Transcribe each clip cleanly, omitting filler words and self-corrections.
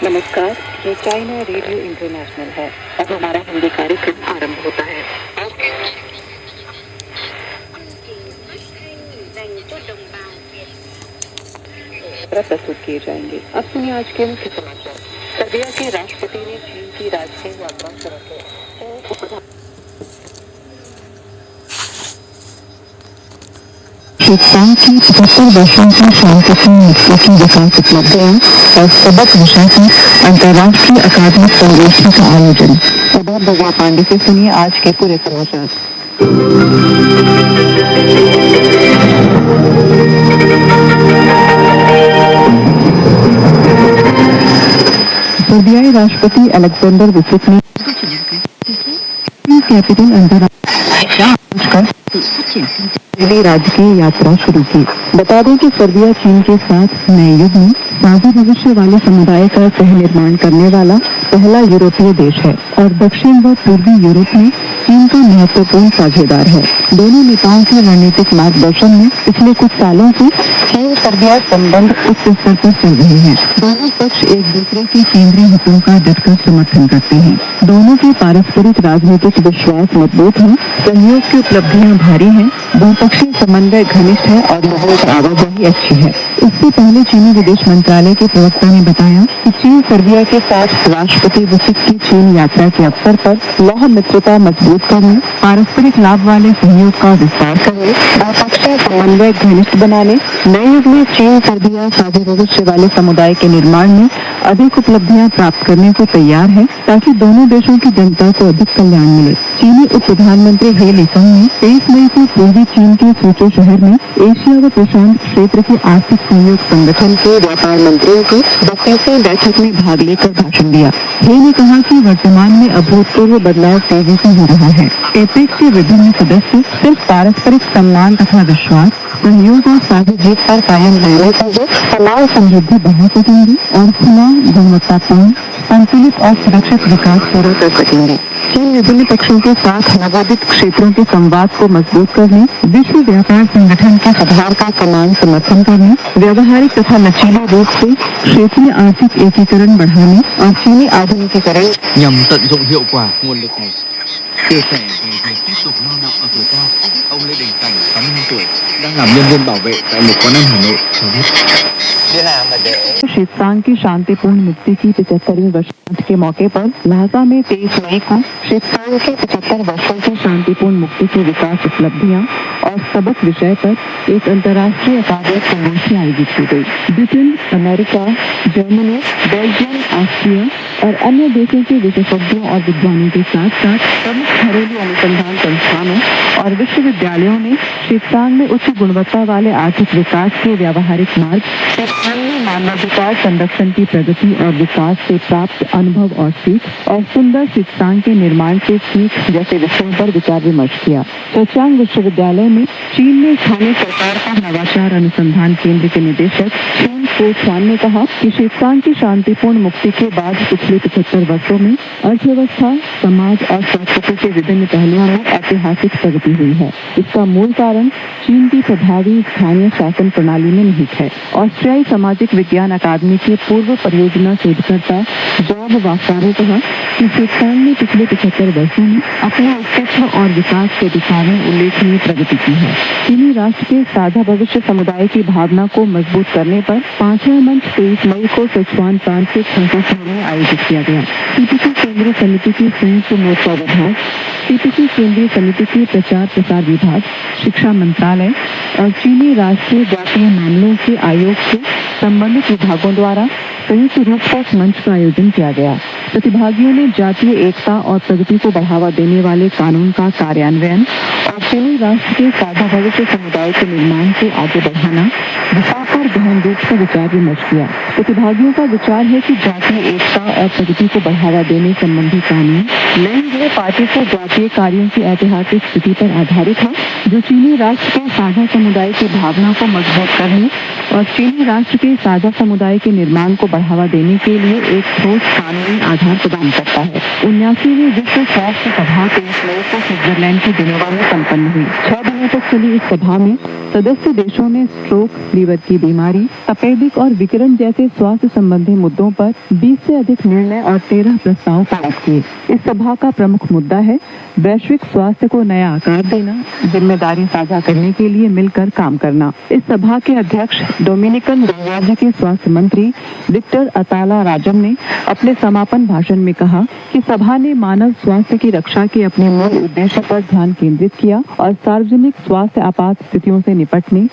नमस्कार, ये China radio international है। अब हमारा हिंदी कार्यक्रम आरंभ होता है। प्रस्तुत किए जाएंगे। अब सुनिए आज के मुख्य समाचार। सर्बिया के राष्ट्रपति ने चीन की राजकीय यात्रा शुरू की। शिक्षाओं की 75 वर्षों की शांतिपूर्ण मुक्ति की विकास उपलब्धियां और सबक विषय पर अंतर्राष्ट्रीय अकादमिक संगोष्ठी का आयोजन। प्रभात भगवा पांडे से सुनिए आज के पूरे समाचार। सर्बियाई राष्ट्रपति अलेक्जेंडर वुचिच ने कैपिटल अंतर्राष्ट्रीय राजकीय यात्रा शुरू की। बता दें कि सर्बिया चीन के साथ नए युग में साझा भविष्य वाले समुदाय का सह निर्माण करने वाला पहला यूरोपीय देश है और दक्षिण व पूर्वी यूरोप में चीन का महत्वपूर्ण साझेदार है। दोनों नेताओं के रणनीतिक मार्गदर्शन में पिछले कुछ सालों से चीन सर्बिया संबंध उच्च स्तर पर चल रहे हैं। दोनों पक्ष एक दूसरे के केंद्रीय हितों का डटकर समर्थन करते हैं। दोनों के पारस्परिक राजनीतिक विश्वास मजबूत है, सहयोग की उपलब्धियां भारी हैं, द्विपक्षीय समन्वय घनिष्ठ है और लोगों की आवाजाही अच्छी है। इससे पहले चीनी विदेश मंत्रालय के प्रवक्ता ने बताया कि चीन सर्बिया के साथ राष्ट्रपति वुचिच की चीन यात्रा के अवसर पर लौह मित्रता मजबूत करने, पारस्परिक लाभ वाले सहयोग का विस्तार करने, द्विपक्षीय समन्वय घनिष्ठ बनाने, नए युग में चीन सर्बिया साझा भविष्य वाले समुदाय के निर्माण में अधिक उपलब्धियां प्राप्त करने को तैयार है ताकि दोनों देशों की जनता को अधिक कल्याण मिले। चीनी उप प्रधानमंत्री हे लिसंग ने 23 मई को पूर्वी चीन के सूचो शहर में एशिया व प्रशांत क्षेत्र के आर्थिक सहयोग संगठन के व्यापार मंत्रियों की 32वीं बैठक में भाग लेकर भाषण दिया। हे ने कहा कि वर्तमान में अभूतपूर्व बदलाव तेजी से हो रहा है। एपेक के विभिन्न सदस्य सिर्फ पारस्परिक सम्मान तथा विश्वास, सहयोग और साझी जीत पर कायम रहने से समाज समृद्धि बढ़ा सकेंगे और खुला, गुणवत्तापूर्ण, संतुलित और सुरक्षित विकास पूरा कर सकेंगे। चीन विभिन्न पक्षों के साथ नवोदित क्षेत्रों के संवाद को मजबूत करने, विश्व व्यापार संगठन के सुधार का समान समर्थन करने, व्यावहारिक तथा लचीले रूप से क्षेत्रीय आर्थिक एकीकरण बढ़ाने और चीनी आधुनिकीकरण nhằm tận dụng hiệu quả nguồn lực này. Chia sẻ về việc tiếp tục lao động ở tuổi cao, ông Lê Đình Cảnh, 65 tuổi, đang làm nhân viên bảo vệ tại một quán ăn Hà Nội cho biết. शिवसांग की शांतिपूर्ण मुक्ति की 75वीं वर्षगांठ के मौके पर लहासा में 23 मई को शिवसांग के 75 वर्षों की शांतिपूर्ण मुक्ति की विकास उपलब्धियां और सबक विषय पर एक अंतर्राष्ट्रीय अकादमिक संगोष्ठी आयोजित की गई। Britain, America, Germany, Belgium, Austria और अन्य देशों के विशेषज्ञों और विद्वानों के साथ साथ प्रमुख घरेलू अनुसंधान संस्थानों और विश्वविद्यालयों ने शिवसांग में उच्च गुणवत्ता वाले आर्थिक विकास के व्यावहारिक मार्ग, मानवाधिकार संरक्षण की प्रगति और विकास से प्राप्त अनुभव और सीख और सुंदर शिवसांग के निर्माण से सीख जैसे विषयों पर विचार विमर्श किया। चचांग विश्वविद्यालय में चीन में स्थानीय सरकार का नवाचार अनुसंधान केंद्र के निदेशक शेन को छान ने कहा कि शिवसांग की शांतिपूर्ण मुक्ति के बाद पिछले 75 वर्षों में अर्थव्यवस्था, समाज और संस्कृति के विभिन्न पहलुओं में ऐतिहासिक प्रगति हुई है। इसका मूल कारण चीन की प्रभावी स्थानीय शासन प्रणाली में निहित है। ऑस्ट्रियाई सामाजिक विज्ञान अकादमी के पूर्व परियोजना शोधकर्ता जॉब वाफा ने कहा कि शिवसांग ने पिछले 75 वर्षों में अपने अस्तित्व और विकास के दिशा में उल्लेखनीय प्रगति की है। चीनी राष्ट्र के साझा भविष्य समुदाय की भावना को मजबूत करने पर 5वां मंच 23 मई को सिचुआन प्रांत के शहर में आयोजित किया गया। सीपीसी केंद्रीय समिति की संयुक्त मोर्चा विभाग, सीपीसी केंद्रीय समिति के प्रचार प्रसार विभाग, शिक्षा मंत्रालय और चीनी राष्ट्रीय जातीय मामलों के आयोग से संबंधित विभागों द्वारा संयुक्त रूप से इस मंच का आयोजन किया गया। प्रतिभागियों ने जातीय एकता और प्रगति को बढ़ावा देने वाले कानून का कार्यान्वयन और चीनी राष्ट्र के साझा भविष्य समुदाय के निर्माण को आगे बढ़ाना विषय पर गहन रूप से विचार विमर्श किया। प्रतिभागियों का विचार है कि जातीय एकता और प्रगति को बढ़ावा देने संबंधी कानून नए हुए पार्टी को जातीय कार्यों की ऐतिहासिक स्थिति पर आधारित है, जो चीनी राष्ट्र के साझा समुदाय की भावना को मजबूत करने और चीनी राष्ट्र के साझा समुदाय के निर्माण को बढ़ावा देने के लिए एक ठोस कानूनी आधार प्रदान करता है। 79वीं विश्व स्वास्थ्य सभा 23 मई को स्विट्जरलैंड के जिनेवा में संपन्न हुई। 6 दिनों तक चली इस सभा में सदस्य देशों ने स्ट्रोक, लीवर की बीमारी, तपेदिक और विकिरण जैसे स्वास्थ्य संबंधी मुद्दों पर 20 से अधिक निर्णय और 13 प्रस्ताव पारित किए। इस सभा का प्रमुख मुद्दा है वैश्विक स्वास्थ्य को नया आकार देना, जिम्मेदारी साझा करने के लिए मिलकर काम करना। इस सभा के अध्यक्ष डोमिनिकन गणराज्य के स्वास्थ्य मंत्री विक्टर अताला राजम ने अपने समापन भाषण में कहा कि सभा ने मानव स्वास्थ्य की रक्षा के अपने मूल उद्देश्य पर ध्यान केंद्रित किया और सार्वजनिक स्वास्थ्य आपात स्थितियों से निपटने,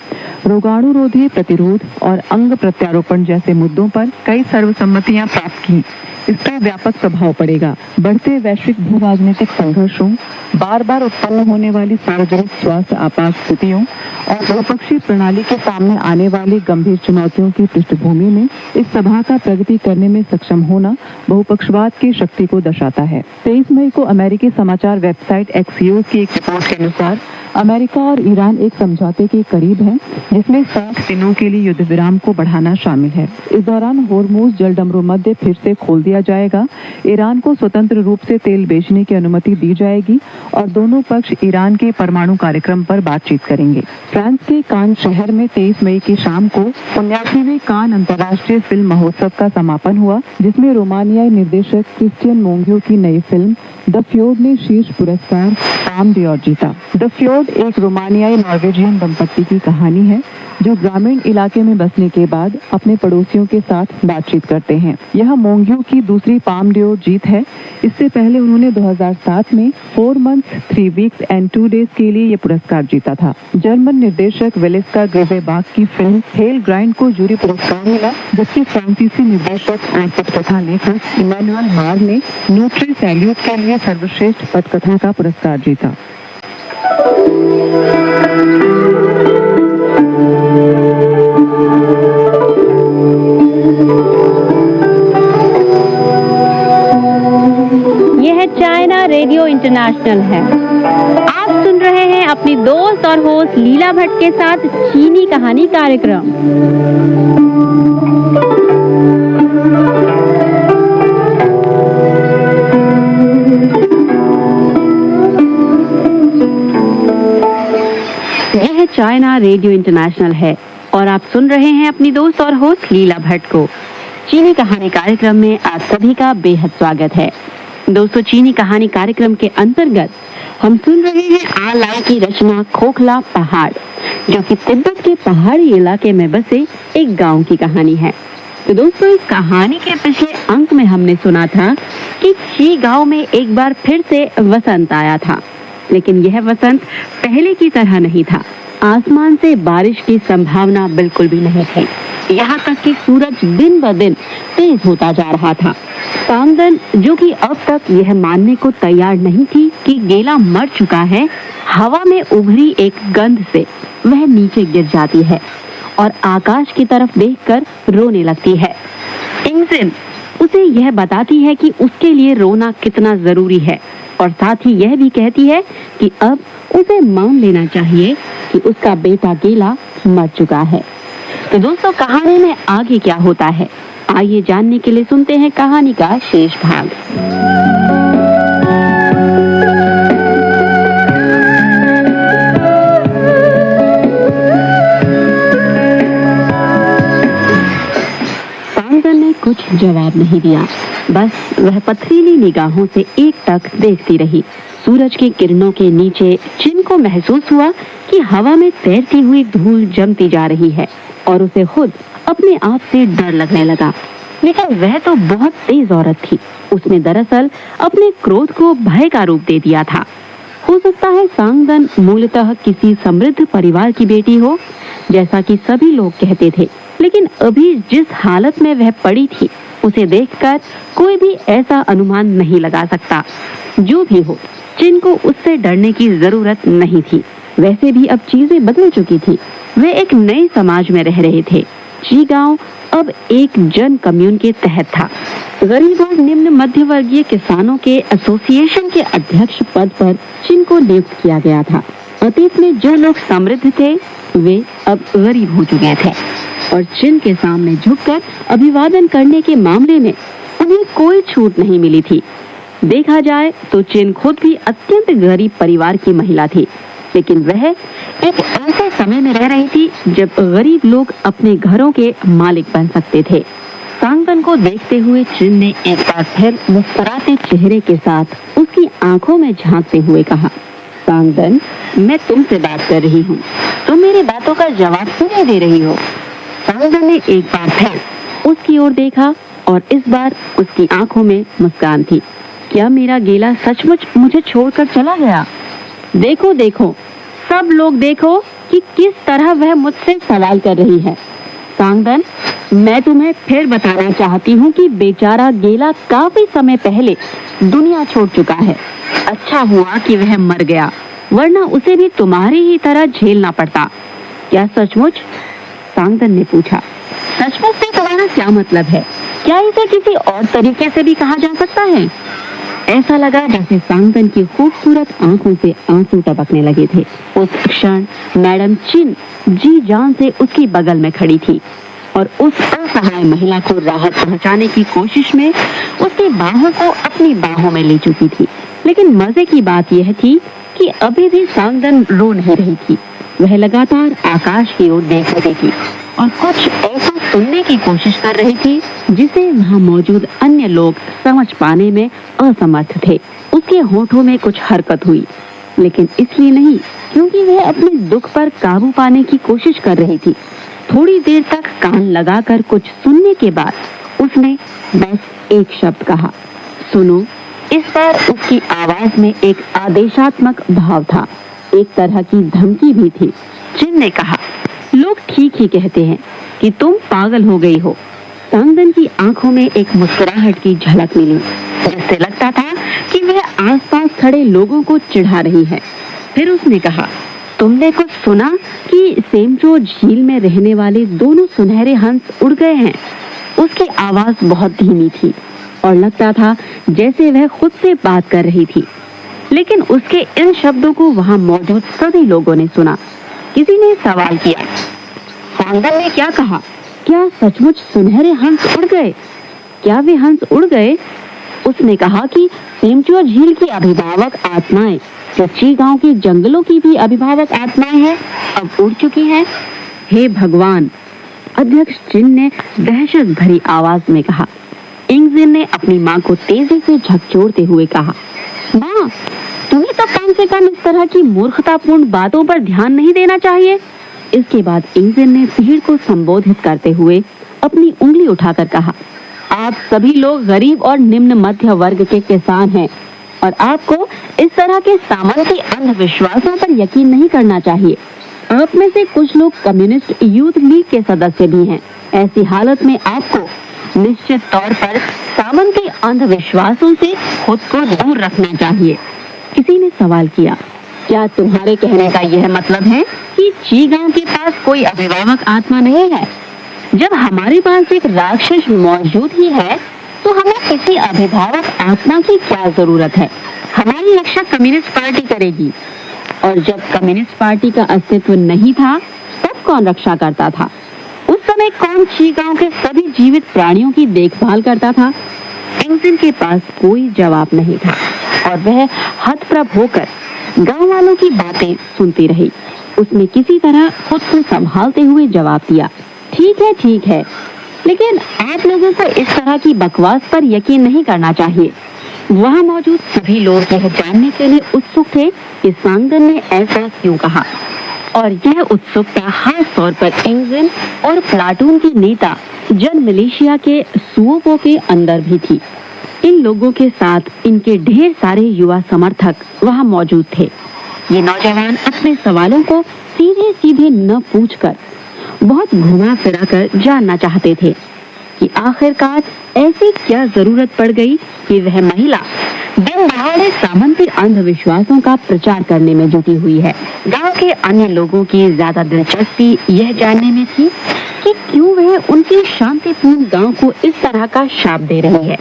रोगाणुरोधी प्रतिरोध और अंग प्रत्यारोपण जैसे मुद्दों पर कई सर्वसम्मतियां प्राप्त की। इसका व्यापक प्रभाव पड़ेगा। बढ़ते वैश्विक भू राजनीतिक संघर्षों, बार बार उत्पन्न होने वाली सार्वजनिक स्वास्थ्य आपात स्थितियों और बहुपक्षीय प्रणाली के सामने आने वाली गंभीर चुनौतियों की पृष्ठभूमि में इस सभा का प्रगति करने में सक्षम होना बहुपक्षवाद की शक्ति को दर्शाता है। 23 मई को अमेरिकी समाचार वेबसाइट एक्सियोस की एक रिपोर्ट के अनुसार अमेरिका और ईरान एक समझौते के करीब हैं, जिसमें 60 दिनों के लिए युद्ध विराम को बढ़ाना शामिल है। इस दौरान होर्मुज जलडमरू मध्य फिर से खोल दिया जाएगा। ईरान को स्वतंत्र रूप से तेल बेचने की अनुमति दी जाएगी और दोनों पक्ष ईरान के परमाणु कार्यक्रम पर बातचीत करेंगे। फ्रांस के कान शहर में 23 मई की शाम को 79वें कान अंतर्राष्ट्रीय फिल्म महोत्सव का समापन हुआ, जिसमें रोमानियाई निर्देशक क्रिस्टियन मोंगियो की नई फिल्म द फ्योर्ड ने शीर्ष पुरस्कार पाम डियोर जीता। द फ्योर्ड एक रोमानियाई नॉर्वेजियन दंपत्ति की कहानी है जो ग्रामीण इलाके में बसने के बाद अपने पड़ोसियों के साथ बातचीत करते हैं। यह मोंगियो की दूसरी पाम डियोर जीत है। इससे पहले उन्होंने 2007 में 4 months 3 weeks and 2 days के लिए यह पुरस्कार जीता था। जर्मन निर्देशक वेलेस्का ग्रेवेबाग की फिल्म हेल ग्राइंड को जूरी पुरस्कार मिला, जबकि फ्रांसीसी निर्देशक और पटकथा लेखक इमैनुअल मार ने न्यूट्री सैल्यूट के लिए सर्वश्रेष्ठ पटकथा का पुरस्कार जीता। यह चाइना रेडियो इंटरनेशनल है। आप सुन रहे हैं अपनी दोस्त और होस्ट लीला भट्ट के साथ चीनी कहानी कार्यक्रम। यह चाइना रेडियो इंटरनेशनल है और आप सुन रहे हैं अपनी दोस्त और होस्ट लीला भट्ट को। चीनी कहानी कार्यक्रम में आप सभी का बेहद स्वागत है। दोस्तों, चीनी कहानी कार्यक्रम के अंतर्गत हम सुन रहे हैं आ लाई की रचना खोखला पहाड़, जो कि तिब्बत के पहाड़ी इलाके में बसे एक गांव की कहानी है। तो दोस्तों, इस कहानी के पिछले अंक में हमने सुना था कि ची गांव में एक बार फिर से वसंत आया था, लेकिन यह वसंत पहले की तरह नहीं था। आसमान से बारिश की संभावना बिल्कुल भी नहीं थी। यहाँ तक कि सूरज दिन ब दिन तेज होता जा रहा था। सांगदन, जो कि अब तक यह मानने को तैयार नहीं थी कि गेला मर चुका है, हवा में उभरी एक गंध से वह नीचे गिर जाती है और आकाश की तरफ देखकर रोने लगती है। इंगजिन उसे यह बताती है कि उसके लिए रोना कितना जरूरी है और साथ ही यह भी कहती है कि अब उसे मान लेना चाहिए कि उसका बेटा गेला मर चुका है। तो दोस्तों, कहानी में आगे क्या होता है, आइए जानने के लिए सुनते हैं कहानी का शेष भाग। सांगदन ने कुछ जवाब नहीं दिया, बस वह पथरीली निगाहों से एक टक देखती रही। सूरज की किरणों के नीचे चिन को महसूस हुआ कि हवा में तैरती हुई धूल जमती जा रही है और उसे खुद अपने आप से डर लगने लगा। लेकिन वह तो बहुत तेज औरत थी। उसने दरअसल अपने क्रोध को भय का रूप दे दिया था। हो सकता है सांगदन मूलतः किसी समृद्ध परिवार की बेटी हो, जैसा कि सभी लोग कहते थे, लेकिन अभी जिस हालत में वह पड़ी थी, उसे देखकर कोई भी ऐसा अनुमान नहीं लगा सकता। जो भी हो, चिन को उससे डरने की जरूरत नहीं थी। वैसे भी अब चीजें बदल चुकी थी। वे एक नए समाज में रह रहे थे। ची गांव अब एक जन कम्यून के तहत था। गरीब और निम्न मध्य वर्गीय किसानों के एसोसिएशन के अध्यक्ष पद पर चिन को नियुक्त किया गया था। अतीत में जो लोग समृद्ध थे, वे अब गरीब हो चुके थे और चिन के सामने झुककर अभिवादन करने के मामले में उन्हें कोई छूट नहीं मिली थी। देखा जाए तो चिन खुद भी अत्यंत गरीब परिवार की महिला थी, लेकिन वह एक ऐसे समय में रह रही थी जब गरीब लोग अपने घरों के मालिक बन सकते थे। सांगदन को देखते हुए चिन ने एक बार फिर मुस्कुराते चेहरे के साथ उसकी आंखों में झांकते हुए कहा, सांगदन, मैं तुमसे बात कर रही हूँ, तुम मेरी बातों का जवाब क्यों नहीं दे रही हो? सांगदन ने एक बार फिर उसकी ओर देखा और इस बार उसकी आंखों में मुस्कान थी। क्या मेरा गेला सचमुच मुझे छोड़कर चला गया? देखो देखो, सब लोग देखो कि किस तरह वह मुझसे सवाल कर रही है। सांगदन, मैं तुम्हें फिर बताना चाहती हूँ कि बेचारा गेला काफी समय पहले दुनिया छोड़ चुका है। अच्छा हुआ कि वह मर गया, वरना उसे भी तुम्हारी ही तरह झेलना पड़ता। क्या सचमुच? सांगदन ने पूछा। सचमुच से तुम्हारा क्या मतलब है? क्या इसे किसी और तरीके से भी कहा जा सकता है? ऐसा लगा जैसे सांगदन की खूबसूरत आंखों से आंसू टपकने लगे थे। उस क्षण मैडम चिन जी जान से उसकी बगल में खड़ी थी और उस असहाय महिला को राहत पहुंचाने की कोशिश में उसकी बाहों को अपनी बाहों में ले चुकी थी। लेकिन मजे की बात यह थी कि अभी भी सांगदन रो नहीं रही थी। वह लगातार आकाश की ओर देख रही थी और कुछ ऐसा सुनने की कोशिश कर रही थी जिसे वहाँ मौजूद अन्य लोग समझ पाने में असमर्थ थे। उसके होठों में कुछ हरकत हुई, लेकिन इसलिए नहीं क्योंकि वह अपने दुख पर काबू पाने की कोशिश कर रही थी। थोड़ी देर तक कान लगाकर कुछ सुनने के बाद उसने बस एक शब्द कहा, सुनो। इस बार उसकी आवाज में एक आदेशात्मक भाव था, एक तरह की धमकी भी थी। चिन ने कहा, लोग ठीक ही कहते हैं कि तुम पागल हो गई हो। सांगदन की आंखों में एक मुस्कुराहट की झलक मिली, जिससे लगता था कि वह आसपास खड़े लोगों को चिढ़ा रही है। फिर उसने कहा, तुमने कुछ सुना कि सेमचो झील में रहने वाले दोनों सुनहरे हंस उड़ गए हैं? उसकी आवाज बहुत धीमी थी और लगता था जैसे वह खुद से बात कर रही थी। लेकिन उसके इन शब्दों को वहां मौजूद सभी लोगों ने सुना। किसी ने सवाल किया, सांगदन ने क्या कहा? क्या सचमुच सुनहरे हंस उड़ गए? क्या वे हंस उड़ गए? उसने कहा कि सेमचुआ झील की अभिभावक आत्माएं, जो ची गांव के जंगलों की भी अभिभावक आत्माएं हैं, अब उड़ चुकी हैं। हे भगवान! अध्यक्ष चिन ने दहशत भरी आवाज में कहा। इंगजिन ने अपनी माँ को तेजी से झकझोरते हुए कहा, माँ, तुम्हें तो कम से कम इस तरह की मूर्खतापूर्ण बातों पर ध्यान नहीं देना चाहिए। इसके बाद इंगजिन ने भीड़ को संबोधित करते हुए अपनी उंगली उठाकर कहा, आप सभी लोग गरीब और निम्न मध्य वर्ग के किसान हैं और आपको इस तरह के सामान्य अंधविश्वासों पर यकीन नहीं करना चाहिए। आप में से कुछ लोग कम्युनिस्ट यूथ लीग के सदस्य भी हैं। ऐसी हालत में आपको निश्चित तौर पर सामान्य अंधविश्वासों से खुद को दूर रखना चाहिए। किसी ने सवाल किया, क्या तुम्हारे कहने का यह मतलब है कि ची गांव के पास कोई अभिभावक आत्मा नहीं है? जब हमारे पास एक राक्षस मौजूद ही है तो हमें किसी अभिभावक आत्मा की क्या जरूरत है? हमारी रक्षा कम्युनिस्ट पार्टी करेगी। और जब कम्युनिस्ट पार्टी का अस्तित्व नहीं था तब कौन रक्षा करता था? उस समय कौन ची गांव के सभी जीवित प्राणियों की देखभाल करता था? इंगजिन के पास कोई जवाब नहीं था और वह हतप्रभ होकर गांव वालों की बातें सुनती रही। उसने किसी तरह खुद को संभालते हुए जवाब दिया, ठीक है, लेकिन आप लोगों को इस तरह की बकवास पर यकीन नहीं करना चाहिए। वहां मौजूद सभी लोग यह जानने के लिए उत्सुक थे कि सांगदन ने ऐसा क्यों कहा, और यह उत्सुकता खास तौर पर इंगजिन और प्लाटून के नेता जन मिलिशिया के सुओपो के अंदर भी थी। इन लोगों के साथ इनके ढेर सारे युवा समर्थक वहां मौजूद थे। ये नौजवान अपने सवालों को सीधे सीधे न पूछकर बहुत घुमा फिरा कर जानना चाहते थे कि आखिरकार ऐसी क्या जरूरत पड़ गई कि वह महिला दिन दहाड़े सामंती अंधविश्वासों का प्रचार करने में जुटी हुई है। गांव के अन्य लोगों की ज्यादा दिलचस्पी यह जानने में थी कि क्यों वह उनके शांतिपूर्ण गांव को इस तरह का शाप दे रही है।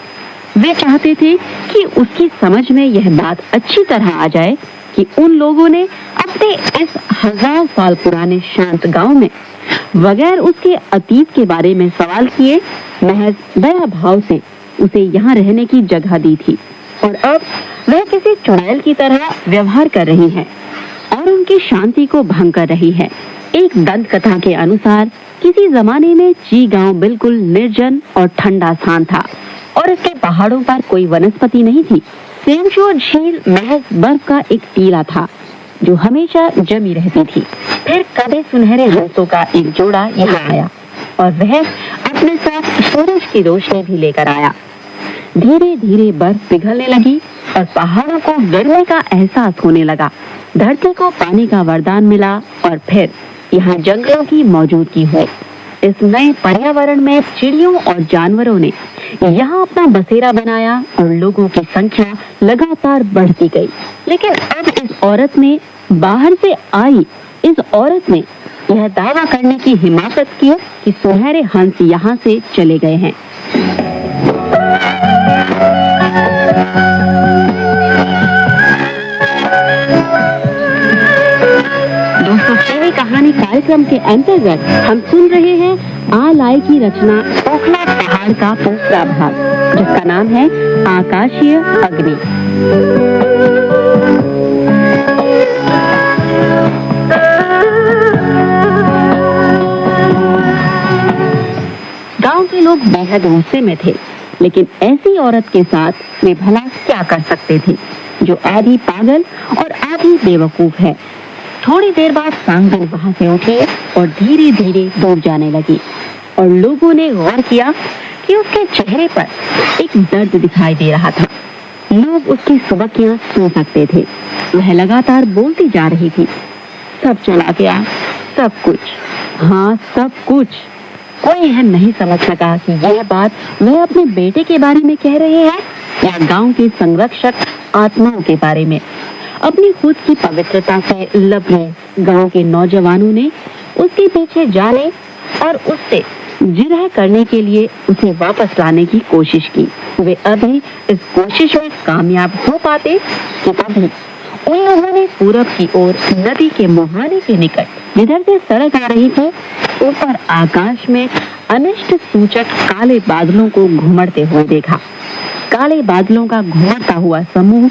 वे चाहते थे कि उसकी समझ में यह बात अच्छी तरह आ जाए कि उन लोगों ने अपने इस 1000 साल पुराने शांत गांव में बगैर उसके अतीत के बारे में सवाल किए महज दया भाव से उसे यहाँ रहने की जगह दी थी, और अब वह किसी चुड़ैल की तरह व्यवहार कर रही है। और उनकी शांति को भंग कर रही है। एक दंत कथा के अनुसार किसी जमाने में ची गांव बिल्कुल निर्जन और ठंडा स्थान था और इसके पहाड़ों पर कोई वनस्पति नहीं थी। सेमशोर झील महज बर्फ का एक टीला था जो हमेशा जमी रहती थी। फिर कभी सुनहरे हंसों का एक जोड़ा यहाँ आया और वह अपने साथ सूरज की रोशनी भी लेकर आया। धीरे धीरे बर्फ पिघलने लगी और पहाड़ों को गर्मी का एहसास होने लगा। धरती को पानी का वरदान मिला और फिर यहाँ जंगलों की मौजूदगी हुई। इस नए पर्यावरण में चिड़ियों और जानवरों ने यहाँ अपना बसेरा बनाया और लोगों की संख्या लगातार बढ़ती गई। लेकिन अब इस औरत ने यह दावा करने की हिम्मत की कि सुनहरे हंस यहाँ से चले गए हैं। दोस्तों, चीनी कहानी कार्यक्रम के अंतर्गत हम सुन रहे हैं आ लाई की रचना ओखला पहाड़ का दूसरा भाग, जिसका नाम है आकाशीय अग्नि। गांव के लोग बेहद गुस्से में थे, लेकिन ऐसी औरत के साथ वे भला क्या कर सकते थे जो आधी पागल और आधी बेवकूफ है। थोड़ी देर बाद सांगन वहां से उठी और धीरे धीरे दूर जाने लगी और लोगों ने गौर किया कि उसके चेहरे पर एक दर्द दिखाई दे रहा था। लोग उसकी सुबकियां सुन सकते थे। वह लगातार बोलती जा रही थी, सब चला गया, सब कुछ, हाँ सब कुछ। कोई यह नहीं समझ सका कि यह बात वह अपने बेटे के बारे में कह रहे हैं या गांव के संरक्षक आत्माओं के बारे में। अपनी खुद की पवित्रता से लबरेज गांव के नौजवानों ने उसके पीछे जाने और उससे जिरह करने के लिए उसे वापस लाने की कोशिश की। वे अभी इस कोशिश में कामयाब हो पाते कि तभी उन लोगों ने पूरब की ओर नदी के मुहाने के निकट जिधर से सड़क आ रही थी, ऊपर आकाश में अनिष्ट सूचक काले बादलों को घुमड़ते हुए देखा। काले बादलों का घुमड़ता हुआ समूह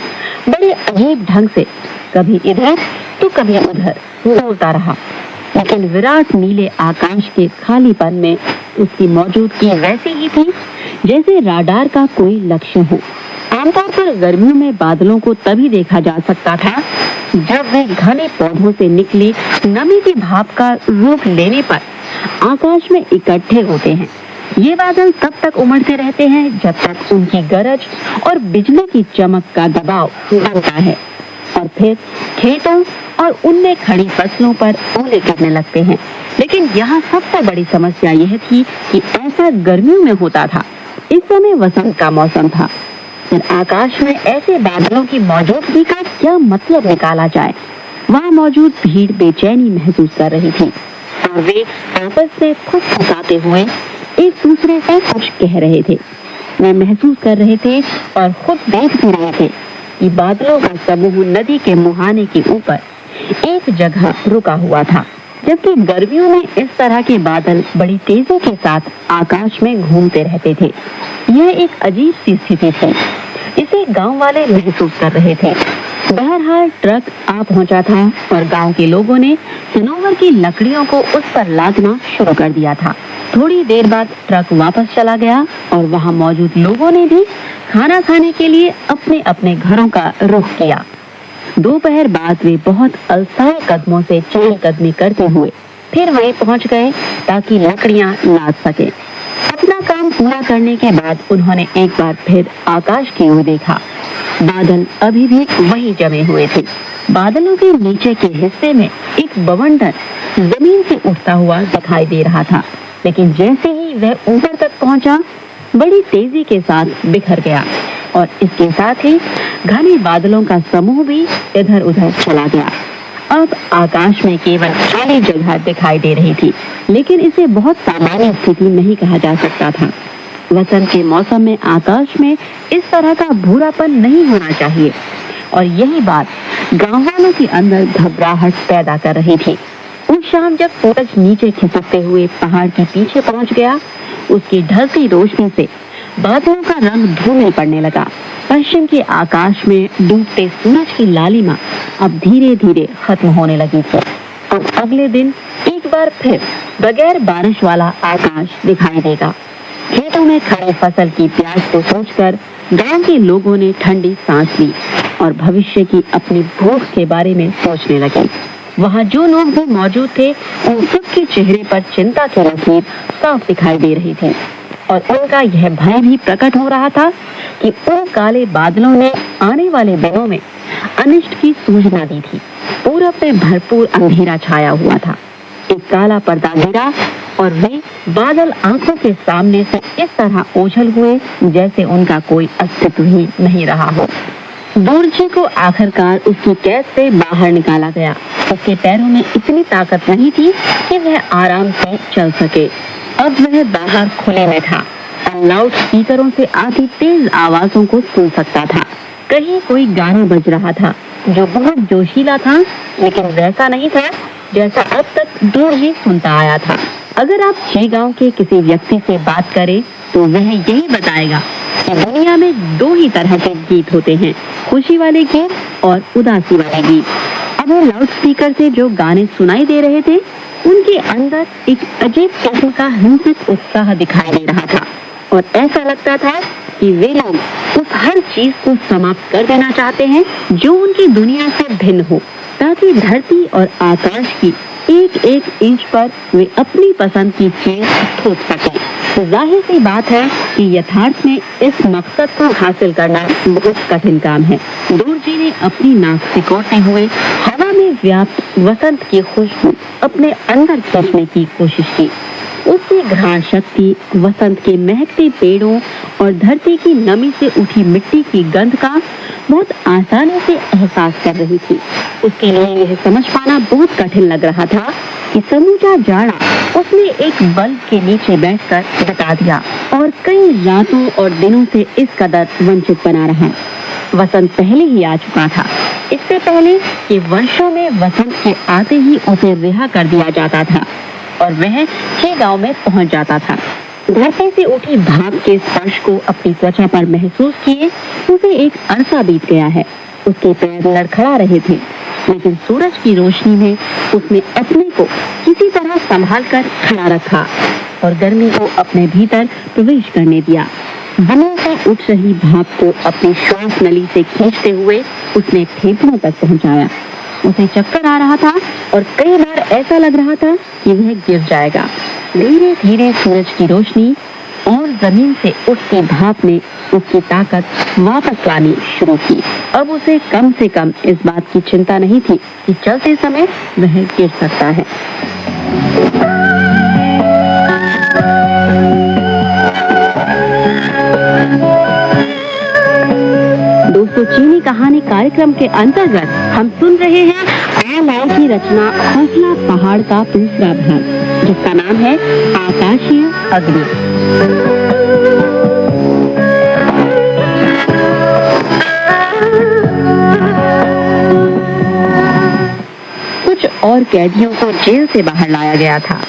बड़े अजीब ढंग से कभी इधर तो कभी उधर दौड़ता रहा, लेकिन विराट नीले आकाश के खालीपन में उसकी मौजूदगी वैसी ही थी जैसे राडार का कोई लक्ष्य हो। आमतौर पर गर्मियों में बादलों को तभी देखा जा सकता था जब वे घने पौधों से निकली नमी के भाप का रूप लेने पर आकाश में इकट्ठे होते हैं। ये बादल तब तक उमड़ते रहते हैं जब तक उनकी गरज और बिजली की चमक का दबाव बनता है और फिर खेतों और उनमें खड़ी फसलों पर ओले गिरने लगते हैं। लेकिन यहाँ सबसे बड़ी समस्या यह थी कि ऐसा गर्मियों में होता था। इस समय वसंत का मौसम था। फिर आकाश में ऐसे बादलों की मौजूदगी का क्या मतलब निकाला जाए। वहाँ मौजूद भीड़ बेचैनी महसूस कर रही थी और वे आपस में फुसफुसाते हुए एक दूसरे से कुछ कह रहे थे। वे महसूस कर रहे थे और खुद देख भी रहे थे कि बादलों का समूह नदी के मुहाने के ऊपर एक जगह रुका हुआ था, जबकि गर्मियों में इस तरह के बादल बड़ी तेजी के साथ आकाश में घूमते रहते थे। यह एक अजीब सी स्थिति थी, इसे गांव वाले महसूस कर रहे थे। बहरहाल ट्रक आ पहुंचा था और गांव के लोगों ने सनोवर की लकड़ियों को उस पर लादना शुरू कर दिया था। थोड़ी देर बाद ट्रक वापस चला गया और वहां मौजूद लोगों ने भी खाना खाने के लिए अपने अपने घरों का रुख किया। दोपहर बाद वे बहुत अस्थायी कदमों से चहलकदमी करते हुए फिर वहीं पहुंच गए ताकि लकड़ियां लाद सके। अपना काम पूरा करने के बाद उन्होंने एक बार फिर आकाश की ओर देखा। बादल अभी भी वहीं जमे हुए थे। बादलों के नीचे के हिस्से में एक बवंडर जमीन से उठता हुआ दिखाई दे रहा था, लेकिन जैसे ही वह ऊपर तक पहुंचा, बड़ी तेजी के साथ बिखर गया और इसके साथ ही घने बादलों का समूह भी इधर उधर चला गया। अब आकाश में केवल खाली जगह दिखाई दे रही थी, लेकिन इसे बहुत सामान्य स्थिति नहीं कहा जा सकता था। वसंत के मौसम में आकाश में इस तरह का भूरापन नहीं होना चाहिए और यही बात गांव वालों के अंदर घबराहट पैदा कर रही थी। उस शाम जब सूरज नीचे खिसकते हुए पहाड़ के पीछे पहुंच गया, उसकी ढलती रोशनी से बादलों का रंग धूमिल पड़ने लगा। पश्चिम के आकाश में डूबते सूरज की लालिमा अब धीरे धीरे खत्म होने लगी थी और अगले दिन एक बार फिर बगैर बारिश वाला आकाश दिखाई देगा। खेतों में खड़ी फसल की प्यास को सोचकर गांव के लोगों ने ठंडी सांस ली और भविष्य की अपनी भूख के बारे में सोचने लगे। वहां जो लोग भी मौजूद थे उन सबके चेहरे पर चिंता की लकीर साफ दिखाई दे रही थी और उनका यह भय भी प्रकट हो रहा था कि उन काले बादलों ने आने वाले दिनों में अनिष्ट की सूचना दी थी। पूरब में भरपूर अंधेरा छाया हुआ था। एक काला पर्दा गिरा और वे बादल आंखों के सामने से इस तरह ओझल हुए जैसे उनका कोई अस्तित्व ही नहीं रहा हो। दोरजी को आखिरकार उसकी कैद से बाहर निकाला गया। उसके पैरों में इतनी ताकत नहीं थी कि वह आराम से चल सके। अब वह बाहर खुले में था और लाउड स्पीकरों से आती तेज आवाजों को सुन सकता था। कहीं कोई गाना बज रहा था जो बहुत जोशीला था, लेकिन वैसा नहीं था जैसा अब तक दोरजी सुनता आया था। अगर आप गांव के किसी व्यक्ति से बात करें तो वह यही बताएगा कि दुनिया में दो ही तरह के गीत होते हैं, खुशी वाले गीत और उदासी वाले गीत। अब वो लाउड स्पीकर से जो गाने सुनाई दे रहे थे उनके अंदर एक अजीब किस्म का हिंसक उत्साह दिखाई दे रहा था और ऐसा लगता था कि वे लोग उस हर चीज को समाप्त कर देना चाहते हैं जो उनकी दुनिया से भिन्न हो, ताकि धरती और आकाश की एक एक इंच पर वे अपनी पसंद की चीज थोप सकें। तो जाहिर सी बात है कि यथार्थ में इस मकसद को हासिल करना बहुत कठिन काम है। दोरजी ने अपनी नाक सिकोड़ते हुए हवा में व्याप्त वसंत की खुशबू अपने अंदर खींचने की कोशिश की। उसकी घ्राण शक्ति वसंत के महकते पेड़ों और धरती की नमी से उठी मिट्टी की गंध का बहुत आसानी से एहसास कर रही थी। उसके लिए यह समझ पाना बहुत कठिन लग रहा था कि समूचा जाड़ा उसने एक बल्ब के नीचे बैठकर बिता दिया और कई रातों और दिनों से इस कदर वंचित बना रहा। वसंत पहले ही आ चुका था, इससे पहले कि वर्षों में वसंत के आते ही उसे रिहा कर दिया जाता था और वह गांव में पहुंच जाता था। धरती से उठी भाप के स्पर्श को अपनी त्वचा पर महसूस किए उसे एक अरसा बीत गया है। उसके पैर लड़खड़ा रहे थे, लेकिन सूरज की रोशनी में उसने अपने को किसी तरह संभाल कर खड़ा रखा और गर्मी को अपने भीतर प्रवेश करने दिया। जमीन से उठ रही भाप को अपनी श्वास नली से खींचते हुए उसने फेफड़ों तक पहुंचाया। उसे चक्कर आ रहा था और कई बार ऐसा लग रहा था कि वह गिर जाएगा। धीरे धीरे सूरज की रोशनी और जमीन से उठती भाप ने उसकी ताकत वापस लानी शुरू की। अब उसे कम से कम इस बात की चिंता नहीं थी कि चलते समय वह गिर सकता है। दोस्तों, चीनी कहानी कार्यक्रम के अंतर्गत हम सुन रहे हैं आलाओ की रचना हौसला पहाड़ का दूसरा भाग, जिसका नाम है आकाशीय अग्नि। कुछ और कैदियों को जेल से बाहर लाया गया था।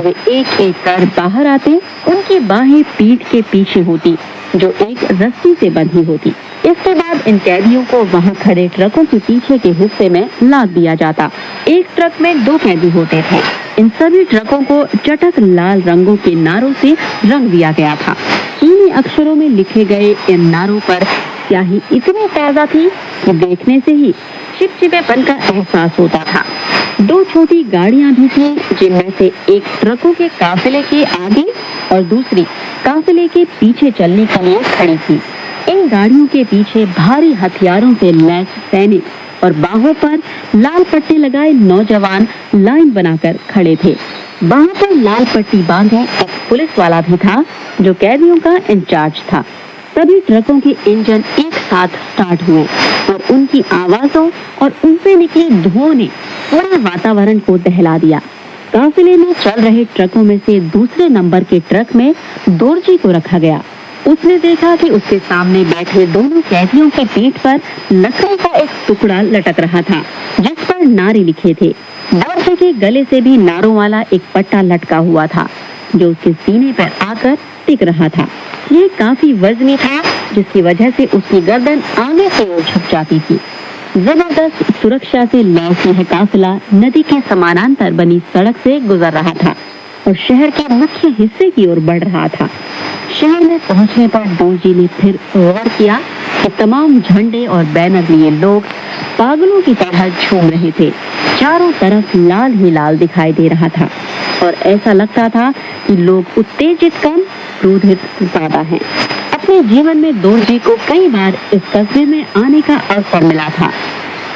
वे एक एक कर बाहर आते, उनकी बाहें पीठ के पीछे होती जो एक रस्सी से बंधी होती। इसके बाद इन कैदियों को वहां खड़े ट्रकों के पीछे के हिस्से में लाद दिया जाता। एक ट्रक में 2 कैदी होते थे। इन सभी ट्रकों को चटक लाल रंगों के नारों से रंग दिया गया था। चीनी अक्षरों में लिखे गए इन नारों पर स्याही इतनी ताजा थी कि देखने से ही चिपचिपेपन का एहसास होता था। 2 छोटी गाड़ियां भी थी, जिनमें से एक ट्रकों के काफिले के आगे और दूसरी काफिले के पीछे चलने के लिए खड़ी थी। इन गाड़ियों के पीछे भारी हथियारों से लैस सैनिक और बाहों पर लाल पट्टी लगाए नौजवान लाइन बनाकर खड़े थे। बाहों पर लाल पट्टी बांधे एक पुलिस वाला भी था जो कैदियों का इंचार्ज था। सभी ट्रकों के इंजन एक साथ स्टार्ट हुए और उनकी आवाजों और उनसे निकले धुओं ने पूरे वातावरण को दहला दिया। काफिले में चल रहे ट्रकों में से दूसरे नंबर के ट्रक में दोरजी को रखा गया। उसने देखा कि उसके सामने बैठे दोनों कैदियों की पीठ पर लकड़ी का एक टुकड़ा लटक रहा था, जिस पर नारे लिखे थे। दोरजी के गले से भी नारों वाला एक पट्टा लटका हुआ था। जो उसके सीने पर आकर टिक रहा था। यह काफी वजनी था, जिसकी वजह से उसकी गर्दन आगे की ओर झुक जाती थी। जबरदस्त सुरक्षा से लैस यह काफिला नदी के समानांतर बनी सड़क से गुजर रहा था और शहर के मुख्य हिस्से की ओर बढ़ रहा था। शहर में पहुंचने पर दोरजी ने फिर गौर किया कि तमाम झंडे और बैनर लिए लोग पागलों की तरह झूम रहे थे। चारों तरफ लाल ही लाल दिखाई दे रहा था और ऐसा लगता था कि लोग उत्तेजित कम, क्रोधित ज्यादा हैं। अपने जीवन में दोरजी को कई बार इस कस्बे में आने का अवसर मिला था,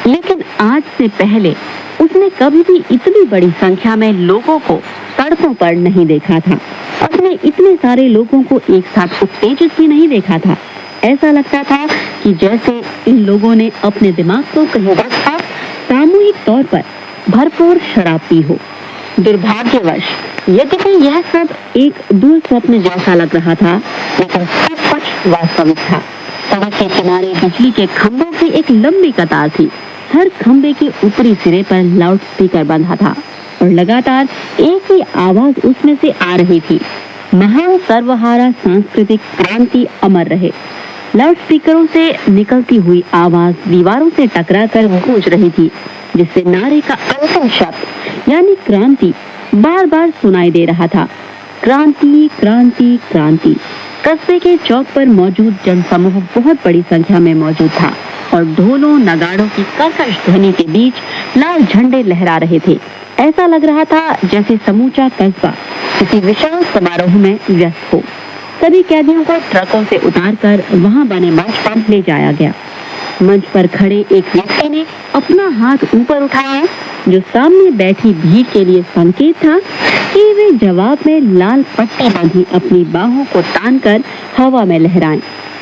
लेकिन आज से पहले उसने कभी भी इतनी बड़ी संख्या में लोगों को सड़कों पर नहीं देखा था। उसने इतने सारे लोगों को एक साथ उत्तेजित भी नहीं देखा था। ऐसा लगता था कि जैसे इन लोगों ने अपने दिमाग को कहीं रखकर सामूहिक तौर पर भरपूर शराब पी हो। दुर्भाग्यवश यद्यपि यह सब एक दूर स्वप्न जैसा लग रहा था, लेकिन सब कुछ वास्तविक था। सड़क के किनारे बिजली के खंभों की एक लंबी कतार थी। हर खंभे के ऊपरी सिरे पर लाउड स्पीकर बंधा था और लगातार एक ही आवाज उसमें से आ रही थी, महान सर्वहारा सांस्कृतिक क्रांति अमर रहे। लाउड स्पीकरों से निकलती हुई आवाज दीवारों से टकराकर गूंज रही थी, जिससे नारे का अंतिम शब्द यानी क्रांति बार बार सुनाई दे रहा था। क्रांति, क्रांति, क्रांति। कस्बे के चौक पर मौजूद जनसमूह बहुत बड़ी संख्या में मौजूद था और ढोलों नगाड़ों की कर्कश ध्वनि के बीच लाल झंडे लहरा रहे थे। ऐसा लग रहा था जैसे समूचा कस्बा किसी विशाल समारोह में व्यस्त हो। सभी कैदियों को ट्रकों से उतारकर वहां बने मंच पर ले जाया गया। मंच पर खड़े एक व्यक्ति ने अपना हाथ ऊपर उठाया, जो सामने बैठी भीड़ के लिए संकेत था कि वे जवाब में लाल पट्टी बांधी अपनी बाहों को तानकर हवा में लहराएं।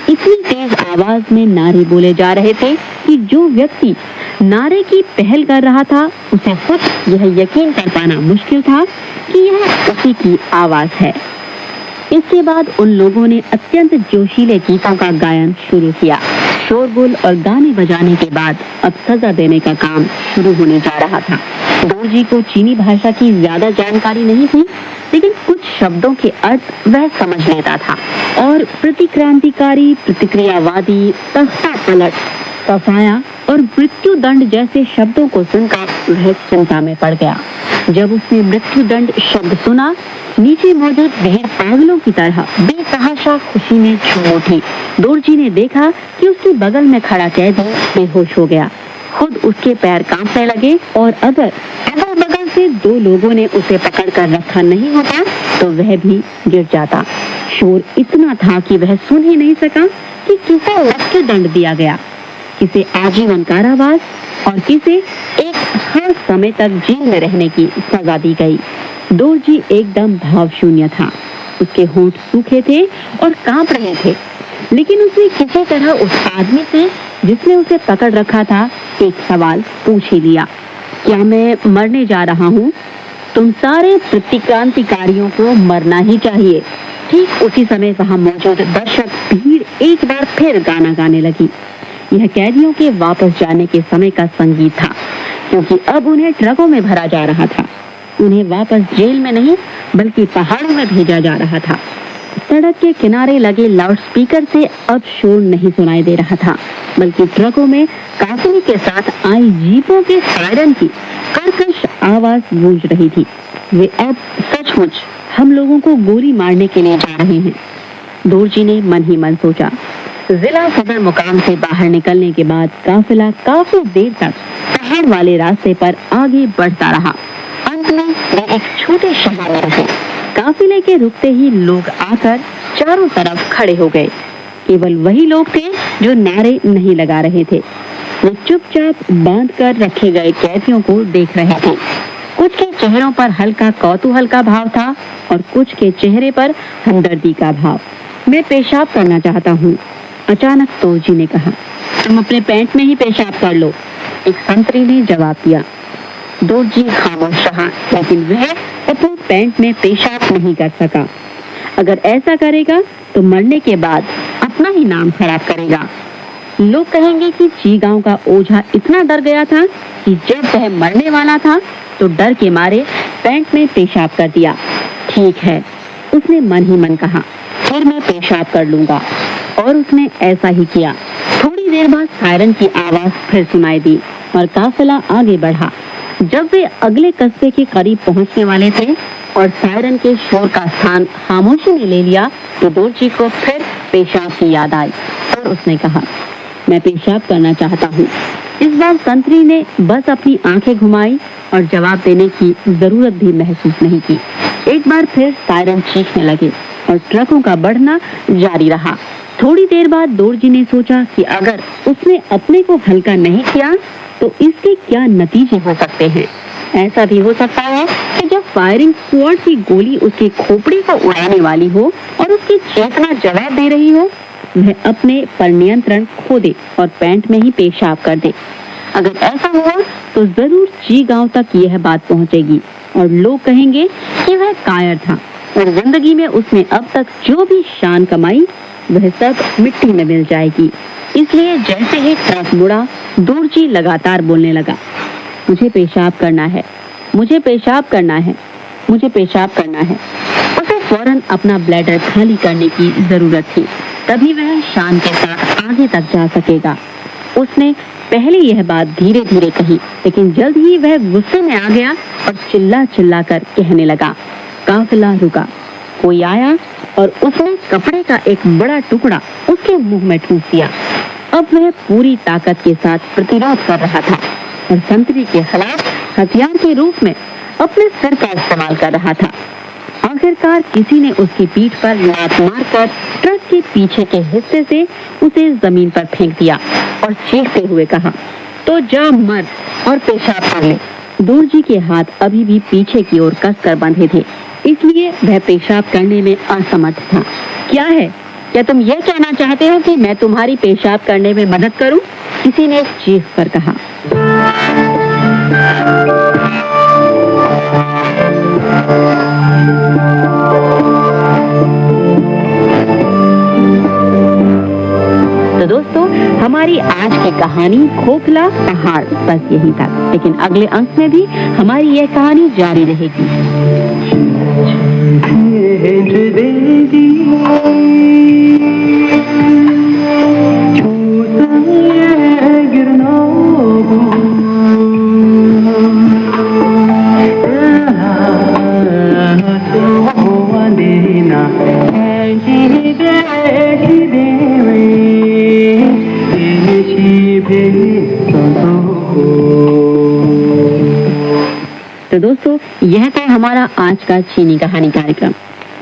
इतनी तेज आवाज में नारे बोले जा रहे थे कि जो व्यक्ति नारे की पहल कर रहा था उसे खुद यह यकीन कर पाना मुश्किल था कि यह उसी की आवाज है। इसके बाद उन लोगों ने अत्यंत जोशीले गीतों का गायन शुरू किया। शोरगुल और गाने बजाने के बाद अब सजा देने का काम शुरू होने जा रहा था। दोरजी को चीनी भाषा की ज्यादा जानकारी नहीं थी, लेकिन कुछ शब्दों के अर्थ वह समझ लेता था और प्रतिक्रांतिकारी, प्रतिक्रियावादी, तख्ता पलट, सफाया और मृत्यु दंड जैसे शब्दों को सुनकर वह चिंता में पड़ गया। जब उसने मृत्यु दंड शब्द सुना, नीचे मौजूद भीड़ पागलों की तरह बेतहाशा खुशी में झूम उठी। दोरजी ने देखा कि उसके बगल में खड़ा कैदी बेहोश हो गया। खुद उसके पैर कांपने लगे और अगर अगल बगल से दो लोगों ने उसे पकड़कर रखा नहीं होता तो वह भी गिर जाता। शोर इतना था कि वह सुन ही नहीं सका कि किसे मृत्यु दंड दिया गया, किसे आजीवन कारावास और किसे एक खास समय तक जेल में रहने की सजा दी गई। दोरजी एकदम भाव शून्य था। उसके होंठ सूखे थे और कांप रहे थे, लेकिन उसने किसी तरह उस आदमी से जिसने उसे पकड़ रखा था एक सवाल पूछ ही लिया, क्या मैं मरने जा रहा हूँ? तुम सारे प्रतिक्रांतिकारियों को मरना ही चाहिए। ठीक उसी समय वहां मौजूद दर्शक भीड़ एक बार फिर गाना गाने लगी। यह कैदियों के वापस जाने के समय का संगीत था, क्योंकि अब उन्हें ट्रकों में भरा जा रहा था। उन्हें वापस जेल में नहीं बल्कि पहाड़ों में भेजा जा रहा था। सड़क के किनारे लगे लाउडस्पीकर से अब शोर नहीं सुनाई दे रहा था, बल्कि ट्रकों में काफिले के साथ आई जीपों के सायरन की कर्कश आवाज गूंज रही थी। वे अब सचमुच हम लोगों को गोली मारने के लिए जा रहे हैं, दोरजी ने मन ही मन सोचा। जिला सदर मुकाम से बाहर निकलने के बाद काफिला काफी देर तक पहाड़ वाले रास्ते पर आगे बढ़ता रहा। अंत में वे एक छोटे शहर में रहे। काफिले के रुकते ही लोग आकर चारों तरफ खड़े हो गए। केवल वही लोग थे जो नारे नहीं लगा रहे थे। वे चुपचाप बांध कर रखे गए कैदियों को देख रहे थे। कुछ के चेहरों पर हल्का कौतूहल का भाव था और कुछ के चेहरे पर हमदर्दी का भाव। मैं पेशाब करना चाहता हूँ, अचानक दोरजी ने कहा। तुम अपने पैंट में ही पेशाब कर लो, एक संतरी ने जवाब दिया। दोरजी खामोश रहा, लेकिन वह अपने पैंट में पेशाब नहीं कर सका। अगर ऐसा करेगा तो मरने के बाद अपना ही नाम खराब करेगा। लोग कहेंगे कि चीगांव का ओझा इतना डर गया था कि जब वह मरने वाला था तो डर के मारे पैंट में पेशाब कर दिया। ठीक है, उसने मन ही मन कहा, फिर मैं पेशाब कर लूंगा। और उसने ऐसा ही किया। थोड़ी देर बाद सायरन की आवाज फिर सुनाई दी और काफिला आगे बढ़ा। जब वे अगले कस्बे के करीब पहुंचने वाले थे और सायरन के शोर का स्थान खामोशी ने ले लिया, तो दोरजी को फिर पेशाब की याद आई और उसने कहा, मैं पेशाब करना चाहता हूँ। इस बार संतरी ने बस अपनी आंखें घुमाई और जवाब देने की जरूरत भी महसूस नहीं की। एक बार फिर सायरन चीखने लगे और ट्रकों का बढ़ना जारी रहा। थोड़ी देर बाद दोरजी ने सोचा कि अगर उसने अपने को हल्का नहीं किया तो इसके क्या नतीजे हो सकते हैं। ऐसा भी हो सकता है कि जब फायरिंग स्क्वाड की गोली उसकी खोपड़ी को उड़ाने वाली हो और उसकी चेतना जवाब दे रही हो, वह अपने पर नियंत्रण खो दे और पैंट में ही पेशाब कर दे। अगर ऐसा हुआ तो जरूर ची गांव तक यह बात पहुंचेगी और लोग कहेंगे कि वह कायर था और जिंदगी में उसने अब तक जो भी शान कमाई वह सब मिट्टी में मिल जाएगी। इसलिए जैसे ही ट्रक मुड़ा, दोरजी लगातार बोलने लगा, मुझे पेशाब करना है, मुझे पेशाब करना है, मुझे पेशाब करना है। उसे फौरन अपना ब्लैडर खाली करने की जरूरत थी, तभी वह शान के साथ आगे तक जा सकेगा। उसने पहले यह बात धीरे धीरे कही, लेकिन जल्द ही वह गुस्से में आ गया और चिल्ला चिल्ला कर कहने लगा। काफिला रुका। कोई आया और उसने कपड़े का एक बड़ा टुकड़ा उसके मुंह में ठूंस दिया। अब वह पूरी ताकत के साथ प्रतिरोध कर रहा था और संतरी के खिलाफ हथियार के रूप में अपने सिर का इस्तेमाल कर रहा था। आखिरकार किसी ने उसकी पीठ पर लात मारकर ट्रक के पीछे के हिस्से से उसे जमीन पर फेंक दिया और चीखते हुए कहा, तो जा मर और पेशाब कर ले। दोरजी के हाथ अभी भी पीछे की ओर कसकर बंधे थे, इसलिए वह पेशाब करने में असमर्थ था। क्या है, क्या तुम ये कहना चाहते हो कि मैं तुम्हारी पेशाब करने में मदद करूं? किसी ने चीख कर कहा। तो दोस्तों, हमारी आज की कहानी खोखला पहाड़ बस यही तक, लेकिन अगले अंक में भी हमारी यह कहानी जारी रहेगी। तो दोस्तों, यह था हमारा आज का चीनी कहानी कार्यक्रम।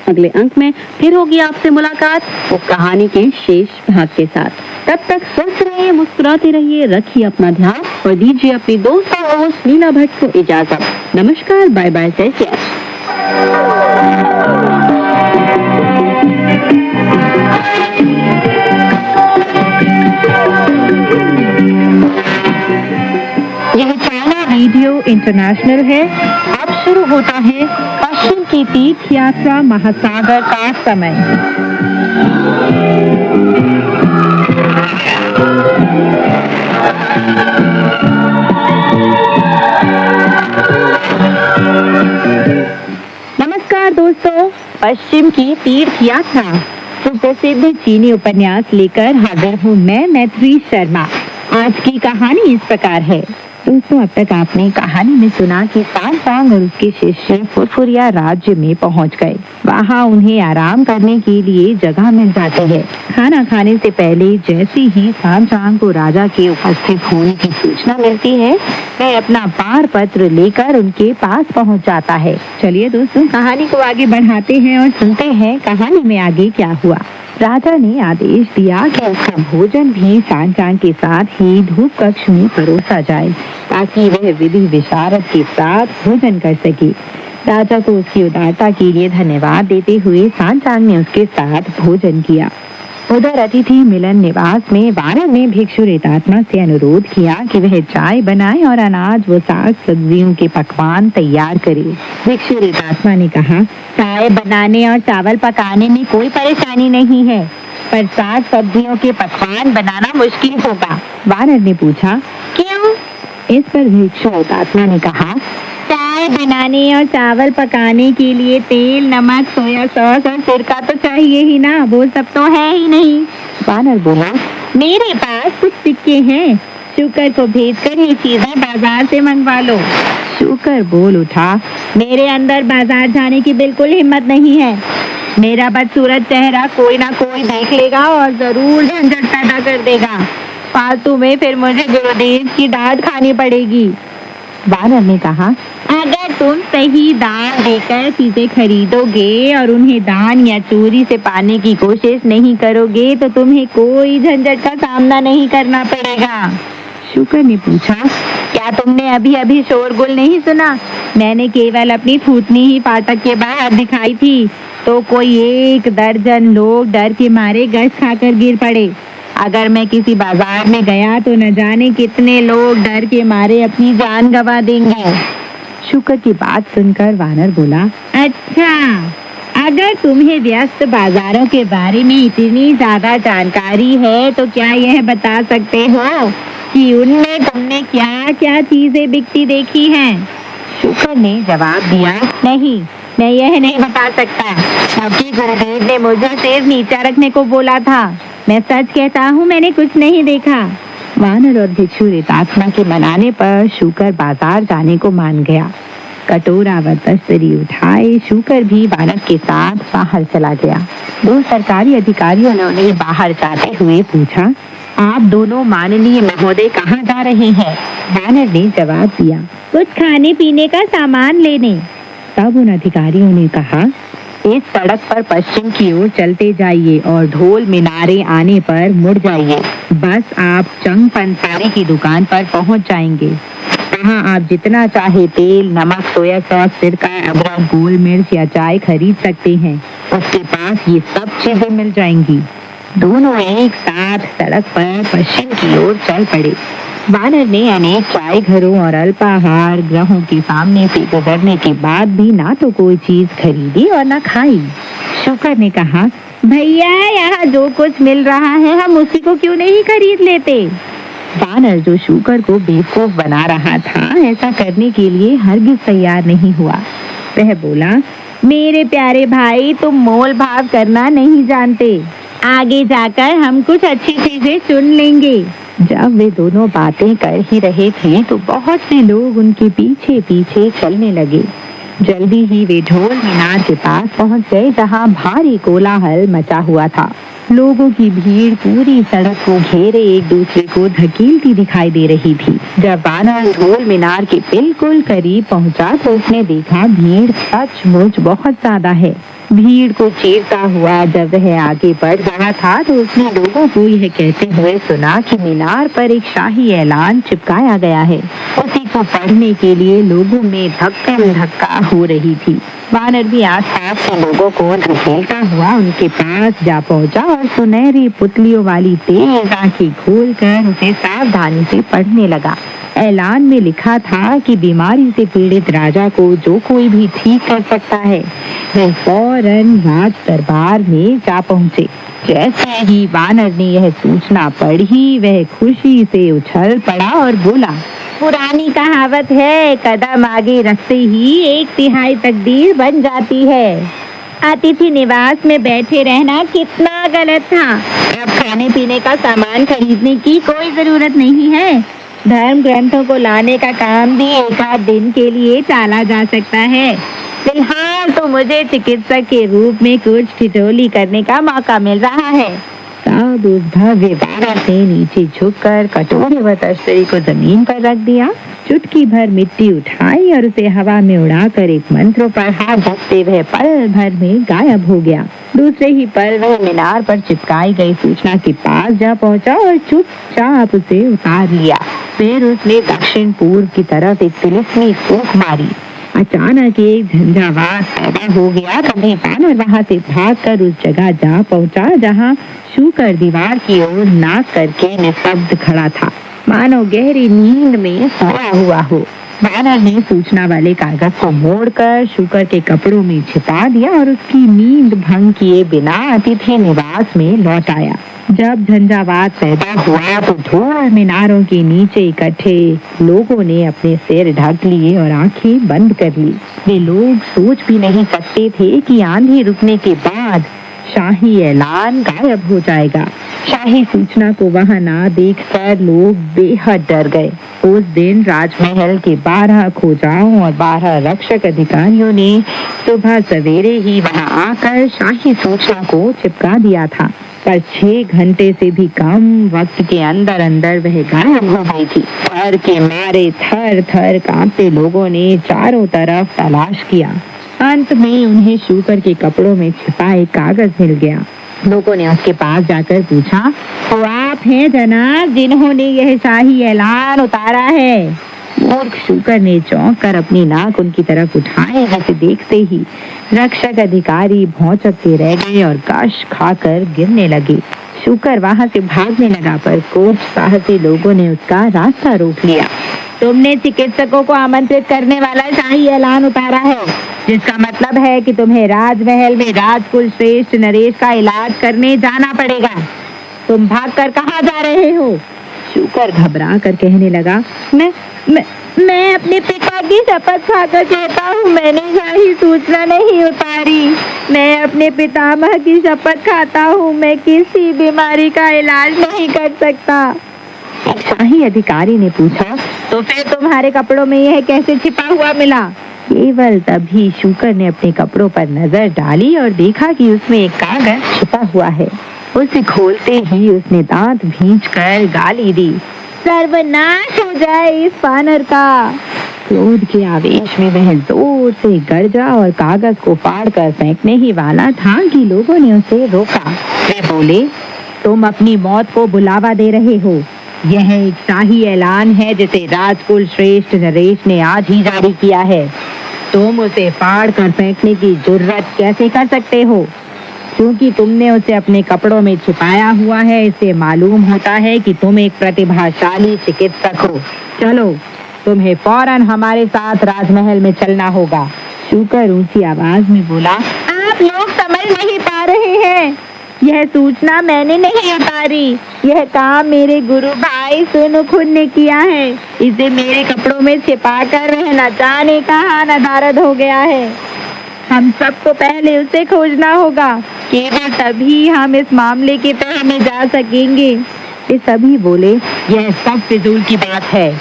अगले अंक में फिर होगी आपसे मुलाकात वो कहानी के शेष भाग के साथ। तब तक स्वस्थ रहिए, मुस्कुराते रहिए, रखिए अपना ध्यान और दीजिए अपनी दोस्त और होस्ट लीला भट्ट को इजाजत। नमस्कार, बाय बाय, टेक केयर। यह चाइना रेडियो इंटरनेशनल है। अब शुरू होता है पश्चिम की तीर्थ यात्रा महासागर का समय। नमस्कार दोस्तों, पश्चिम की तीर्थ यात्रा सुप्रसिद्ध चीनी उपन्यास लेकर हाजिर हूँ मैं, मैत्री शर्मा। आज की कहानी इस प्रकार है। दोस्तों, अब तक आपने कहानी में सुना कि सांग और उसके शिष्य फुरफुरिया राज्य में पहुंच गए। वहां उन्हें आराम करने के लिए जगह मिल जाती है। खाना खाने से पहले जैसे ही सांग को राजा के उपस्थित होने की सूचना मिलती है, वह अपना पार पत्र लेकर उनके पास पहुंच जाता है। चलिए दोस्तों, कहानी को आगे बढ़ाते हैं और सुनते हैं कहानी में आगे क्या हुआ। राजा ने आदेश दिया कि उसका भोजन भी सांग के साथ ही धूप कक्ष में परोसा जाए, ताकि वह विधि विशारद के साथ भोजन कर सके। राजा को उसकी उदारता के लिए धन्यवाद देते हुए सांग ने उसके साथ भोजन किया। उधर अतिथि मिलन निवास में वानर ने भिक्षु रेतात्मा से अनुरोध किया कि वह चाय बनाए और अनाज व साग सब्जियों के पकवान तैयार करे। भिक्षु रेतात्मा ने कहा, चाय बनाने और चावल पकाने में कोई परेशानी नहीं है, पर साग सब्जियों के पकवान बनाना मुश्किल होगा। वानर ने पूछा, क्यों? इस पर भिक्षु रेतात्मा ने कहा, चाय बनाने और चावल पकाने के लिए तेल, नमक, सोया सॉस और सिरका तो चाहिए ही ना, वो सब तो है ही नहीं। वानर बोला, मेरे पास कुछ सिक्के हैं, शुकर को भेजकर ये चीजें बाजार से मंगवा लो। शुकर बोल उठा, मेरे अंदर बाजार जाने की बिल्कुल हिम्मत नहीं है। मेरा बदसूरत चेहरा कोई ना कोई देख लेगा और जरूर झंझट पैदा कर देगा। फालतू में फिर मुझे गुरुदेव की डांट खानी पड़ेगी। वानर ने कहा, अगर तुम सही दाम देकर चीजें खरीदोगे और उन्हें दान या चोरी से पाने की कोशिश नहीं करोगे तो तुम्हें कोई झंझट का सामना नहीं करना पड़ेगा। शुकर ने पूछा, क्या तुमने अभी अभी शोरगुल नहीं सुना? मैंने केवल अपनी थूथनी ही फाटक के बाहर दिखाई थी तो कोई 1 दर्जन लोग डर के मारे गश खाकर गिर पड़े। अगर मैं किसी बाजार में गया तो न जाने कितने लोग डर के मारे अपनी जान गंवा देंगे। शुकर की बात सुनकर वानर बोला, अच्छा, अगर तुम्हें व्यस्त बाजारों के बारे में इतनी ज्यादा जानकारी है तो क्या यह बता सकते हो कि उनमें तुमने क्या क्या चीजें बिकती देखी हैं? शुकर ने जवाब दिया, नहीं, मैं यह नहीं बता सकता क्योंकि गुरुदेव ने मुझे सिर नीचा रखने को बोला था। मैं सच कहता हूँ, मैंने कुछ नहीं देखा। वानर और भिक्षु रितात्मा के मनाने पर शुकर बाजार जाने को मान गया। कटोरा व तस्तरी उठाए शुकर भी वानर के साथ बाहर चला गया। 2 सरकारी अधिकारियों ने उन्हें बाहर जाते हुए पूछा, आप दोनों माननीय महोदय कहाँ जा रहे हैं? वानर ने जवाब दिया, कुछ खाने पीने का सामान लेने। तब उन अधिकारियों ने कहा, इस सड़क पर पश्चिम की ओर चलते जाइए और ढोल मीनारे आने पर मुड़ जाइए। बस आप चंग पंसारी की दुकान पर पहुंच जाएंगे। वहाँ आप जितना चाहे तेल, नमक, सोया सॉस, सिरका, अदरक, गोल मिर्च या चाय खरीद सकते हैं। उसके पास ये सब चीजें मिल जाएंगी। दोनों एक साथ सड़क पर पश्चिम की ओर चल पड़े। वानर ने अनेक चाय घरों और अल्पाहार गृहों के सामने से गुजरने के बाद भी ना तो कोई चीज खरीदी और ना खाई। शुकर ने कहा, भैया, यहाँ जो कुछ मिल रहा है हम उसी को क्यों नहीं खरीद लेते? वानर जो शुकर को बेवकूफ बना रहा था, ऐसा करने के लिए हरगिज तैयार नहीं हुआ। वह बोला, मेरे प्यारे भाई, तुम मोल भाव करना नहीं जानते। आगे जाकर हम कुछ अच्छी चीजें चुन लेंगे। जब वे दोनों बातें कर ही रहे थे तो बहुत से लोग उनके पीछे पीछे चलने लगे। जल्दी ही वे ढोल मीनार के पास पहुंच गए जहां भारी कोलाहल मचा हुआ था। लोगों की भीड़ पूरी सड़क को घेरे एक दूसरे को धकेलती दिखाई दे रही थी। जब वानर ढोल मीनार के बिल्कुल करीब पहुंचा तो उसने देखा भीड़ सचमुच बहुत ज्यादा है। भीड़ को चीरता हुआ जब वह आगे बढ़ रहा था तो उसने लोगों को यह कहते हुए सुना कि मीनार पर एक शाही ऐलान चिपकाया गया है। उसी को पढ़ने के लिए लोगों में धक्का हो रही थी। वानर भी आसपास के लोगों को धकेलता हुआ उनके पास जा पहुंचा और सुनहरी पुतलियों वाली तेज आंखें खोलकर उसे सावधानी से पढ़ने लगा। ऐलान में लिखा था कि बीमारी से पीड़ित राजा को जो कोई भी ठीक कर सकता है वह फौरन राज दरबार में जा पहुंचे। जैसे ही वानर ने यह सूचना पढ़ी वह खुशी से उछल पड़ा और बोला, पुरानी कहावत है, कदम आगे रखते ही 1/3 तकदीर बन जाती है। अतिथि निवास में बैठे रहना कितना गलत था। अब खाने पीने का सामान खरीदने की कोई जरूरत नहीं है। धर्म ग्रंथों को लाने का काम भी 1 आध दिन के लिए टाला जा सकता है। फिलहाल तो मुझे चिकित्सक के रूप में कुछ ठिठोली करने का मौका मिल रहा है। तब उस भव्य वानर ने नीचे झुककर कटोरे व तस्तरी को जमीन पर रख दिया, चुटकी भर मिट्टी उठाई और उसे हवा में उड़ाकर एक मंत्र पर हाथ रखते वह पल भर में गायब हो गया। दूसरे ही पल वह मीनार पर चिपकाई गई सूचना के पास जा पहुंचा और चुपचाप उसे उतार लिया। फिर उसने दक्षिण पूर्व की तरफ एक तिलिस्मी फूंक मारी। अचानक एक झंझावात पैदा हो गया। तभी वानर वहां से भागकर उस जगह जा पहुंचा जहां शुकर दीवार की ओर नाक करके निस्तब्ध खड़ा था, मानो गहरी नींद में सोया हुआ हो। वानर ने सूचना वाले कागज को मोड़कर शूकर के कपड़ों में छिपा दिया और उसकी नींद भंग किए बिना अतिथि निवास में लौट आया। जब झंझावात पैदा हुआ तो धूल मीनारों के नीचे इकट्ठे लोगों ने अपने सिर ढक लिए और आंखें बंद कर ली। वे लोग सोच भी नहीं सकते थे कि आंधी रुकने के बाद शाही ऐलान गायब हो जाएगा। शाही सूचना को वहां ना देखकर लोग बेहद डर गए। उस दिन राजमहल के 12 खोजाओं और 12 रक्षक अधिकारियों ने सुबह सवेरे ही वहां आकर शाही सूचना को चिपका दिया था, पर 6 घंटे से भी कम वक्त के अंदर अंदर वह गायब हो गई थी। डर के मारे थर थर कांपते लोगों ने चारों तरफ तलाश किया। अंत में उन्हें शूकर के कपड़ों में छिपा एक कागज मिल गया। लोगों ने उसके पास जाकर पूछा, तो आप हैं जनाब जिन्होंने यह शाही ऐलान उतारा है? मूर्ख शूकर ने चौंक कर अपनी नाक उनकी तरफ उठाए, जिसे देखते ही रक्षक अधिकारी भौंचकते रह गए और कश खाकर गिरने लगे। शूकर वहां से भागने लगा, पर कुछ साहसी लोगों ने उसका रास्ता रोक लिया। तुमने चिकित्सकों को आमंत्रित करने वाला शाही ऐलान उतारा है, जिसका मतलब है कि तुम्हें राजमहल में राजकुल श्रेष्ठ नरेश का इलाज करने जाना पड़ेगा। तुम भागकर कहाँ जा रहे हो? शूकर घबरा कर कहने लगा, मैं अपने पिता की शपथ खाकर कहता हूँ, मैंने शाही सूचना नहीं उतारी। मैं अपने पितामह की शपथ खाता हूँ, मैं किसी बीमारी का इलाज नहीं कर सकता। एक शाही अधिकारी ने पूछा, तो फिर तुम्हारे कपड़ों में यह कैसे छिपा हुआ मिला? केवल तभी शूकर ने अपने कपड़ों पर नजर डाली और देखा कि उसमें एक कागज छिपा हुआ है। उसे खोलते ही उसने दांत भींचकर गाली दी, सर्वनाश हो जाए इस वानर का। क्रोध के आवेश में वह जोर से गरजा और कागज को फाड़कर फेंकने ही वाला था कि लोगों ने उसे रोका। वे बोले, तुम अपनी मौत को बुलावा दे रहे हो। यह एक शाही ऐलान है जिसे राजकुल श्रेष्ठ नरेश ने आज ही जारी किया है। तुम उसे फाड़ कर फेंकने की जुर्रत कैसे कर सकते हो? क्योंकि तुमने उसे अपने कपड़ों में छिपाया हुआ है, इससे मालूम होता है कि तुम एक प्रतिभाशाली चिकित्सक हो। चलो, तुम्हें फौरन हमारे साथ राजमहल में चलना होगा। शूकर ऊंची आवाज में बोला, आप लोग समझ नहीं पा रहे हैं, यह सूचना मैंने नहीं उतारी। यह काम मेरे गुरु भाई सुनुखुन ने किया है। इसे मेरे कपड़ों में छिपाकर वह न जाने कहाँ नदारद हो गया है। हम सबको पहले उसे खोजना होगा, केवल तभी हम इस मामले के तह में जा सकेंगे। ये सभी बोले, यह सब फिजूल की बात है।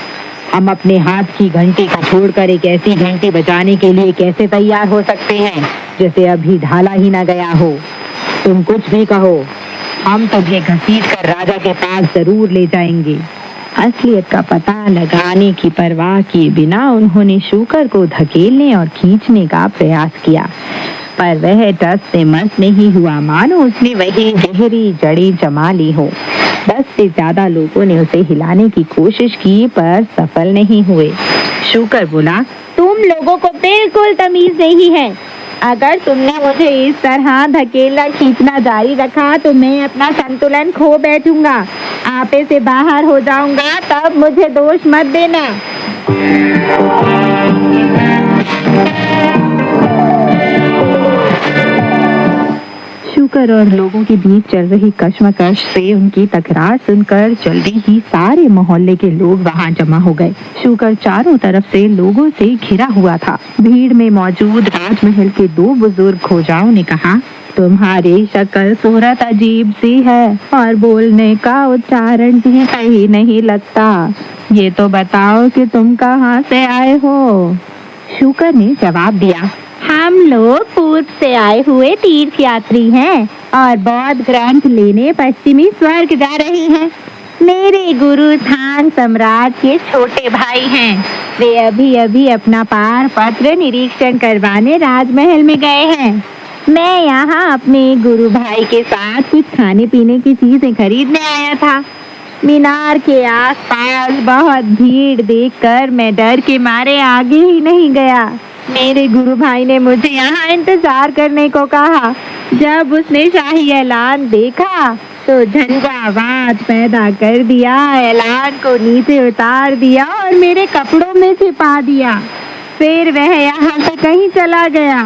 हम अपने हाथ की घंटी को छोड़कर एक ऐसी घंटी बजाने के लिए कैसे तैयार हो सकते हैं जिसे अभी ढाला ही ना गया हो। तुम कुछ भी कहो, हम तुझे घसीट कर राजा के पास जरूर ले जाएंगे। असलियत का पता लगाने की परवाह किए बिना उन्होंने शूकर को धकेलने और खींचने का प्रयास किया, पर वह टस से मस नहीं हुआ, मानो उसने वही गहरी जड़ी जमा ली हो। 10 से ज्यादा लोगों ने उसे हिलाने की कोशिश की, पर सफल नहीं हुए। शूकर बोला, तुम लोगों को बिल्कुल तमीज नहीं है। अगर तुमने मुझे इस तरह धकेलना खींचना जारी रखा तो मैं अपना संतुलन खो बैठूंगा, आपे से बाहर हो जाऊंगा, तब मुझे दोष मत देना। शूकर और लोगों के बीच चल रही कश्मकश से उनकी तकरार सुनकर जल्दी ही सारे मोहल्ले के लोग वहां जमा हो गए। शूकर चारों तरफ से लोगों से घिरा हुआ था। भीड़ में मौजूद राजमहल के 2 बुजुर्ग खोजाओं ने कहा, तुम्हारी शक्ल सूरत अजीब सी है और बोलने का उच्चारण भी सही नहीं लगता। ये तो बताओ कि तुम कहाँ से आए हो? शूकर ने जवाब दिया, हम लोग पूर्व से आए हुए तीर्थ यात्री हैं और बौद्ध ग्रंथ लेने पश्चिमी स्वर्ग जा रहे हैं। मेरे गुरु थान सम्राट के छोटे भाई हैं। वे अभी अभी अपना पार पत्र निरीक्षण करवाने राजमहल में गए हैं। मैं यहाँ अपने गुरु भाई के साथ कुछ खाने पीने की चीजें खरीदने आया था। मीनार के आसपास बहुत भीड़ देखकर मैं डर के मारे आगे ही नहीं गया। मेरे गुरु भाई ने मुझे यहाँ इंतजार करने को कहा। जब उसने शाही ऐलान देखा तो झंझावात पैदा कर दिया, ऐलान को नीचे उतार दिया और मेरे कपड़ों में छिपा दिया। फिर वह यहाँ से कहीं चला गया।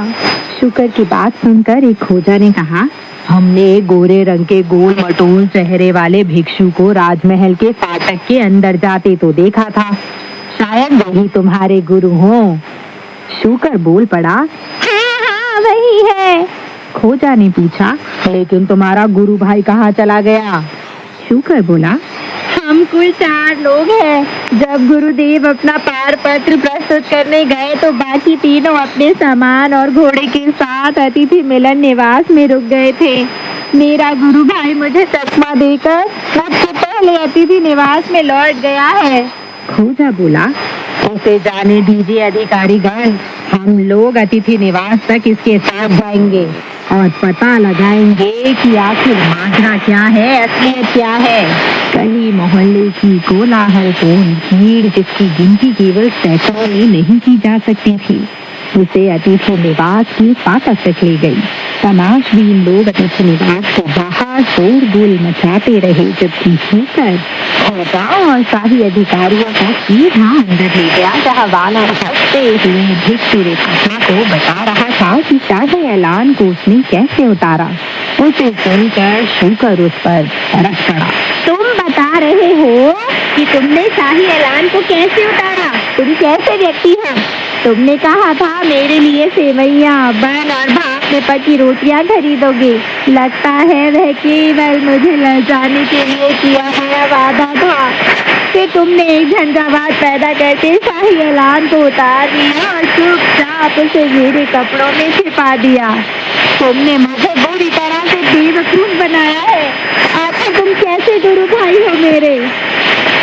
शुक्र की बात सुनकर एक खोजा ने कहा, हमने एक गोरे रंग के गोल मटोल चेहरे वाले भिक्षु को राजमहल के फाटक के अंदर जाते तो देखा था। शायद वही तुम्हारे गुरु हों। शुक्र बोल पड़ा, हाँ वही है। खोजा ने पूछा, लेकिन तुम्हारा गुरु भाई कहाँ चला गया? शुक्र बोला, हम कुल 4 लोग हैं। जब गुरुदेव अपना पार पत्र प्रस्तुत करने गए तो बाकी तीनों अपने सामान और घोड़े के साथ अतिथि मिलन निवास में रुक गए थे। मेरा गुरु भाई मुझे चकमा देकर मुझसे पहले अतिथि निवास में लौट गया है। खोजा बोला, इसे जाने दीजिए अधिकारीगण, हम लोग अतिथि निवास तक इसके साथ जाएंगे और पता लगाएंगे कि आखिर माजरा क्या है, असलियत क्या है। गली मोहल्ले की कोलाहलपूर्ण भीड़, जिसकी गिनती केवल सैकड़ों में नहीं की जा सकती थी, उसे अतिथि निवास की फाटक तक ले गई। तमाशबीन लोग अतिथि निवास के बाहर शोरगुल मचाते रहे, जबकि शुक्र खोजा और शाही अधिकारियों को सीधा अंदर ले गया, जहाँ वानर हंसते हुए भिक्षु रेखा को बता रहा था कि शाही ऐलान को उसने कैसे उतारा। उसे सुनकर शुक्र उस पर तरस पड़ा। तुम बता रहे हो कि तुमने शाही ऐलान को कैसे उतारा? तुम कैसे व्यक्ति हो? तुमने कहा था मेरे लिए सेवैयाँ, बन और भाप में पकी रोटियां खरीदोगे। लगता है वह केवल मुझे ललचाने के लिए किया गया वादा था। फिर तुमने एक झंझावात पैदा करके शाही ऐलान को उतार दिया और चुपचाप उसे मेरे कपड़ों में छिपा दिया। तुमने मुझे बुरी तरह से बेवकूफ बनाया है। आखिर तुम कैसे गुरु भाई हो मेरे?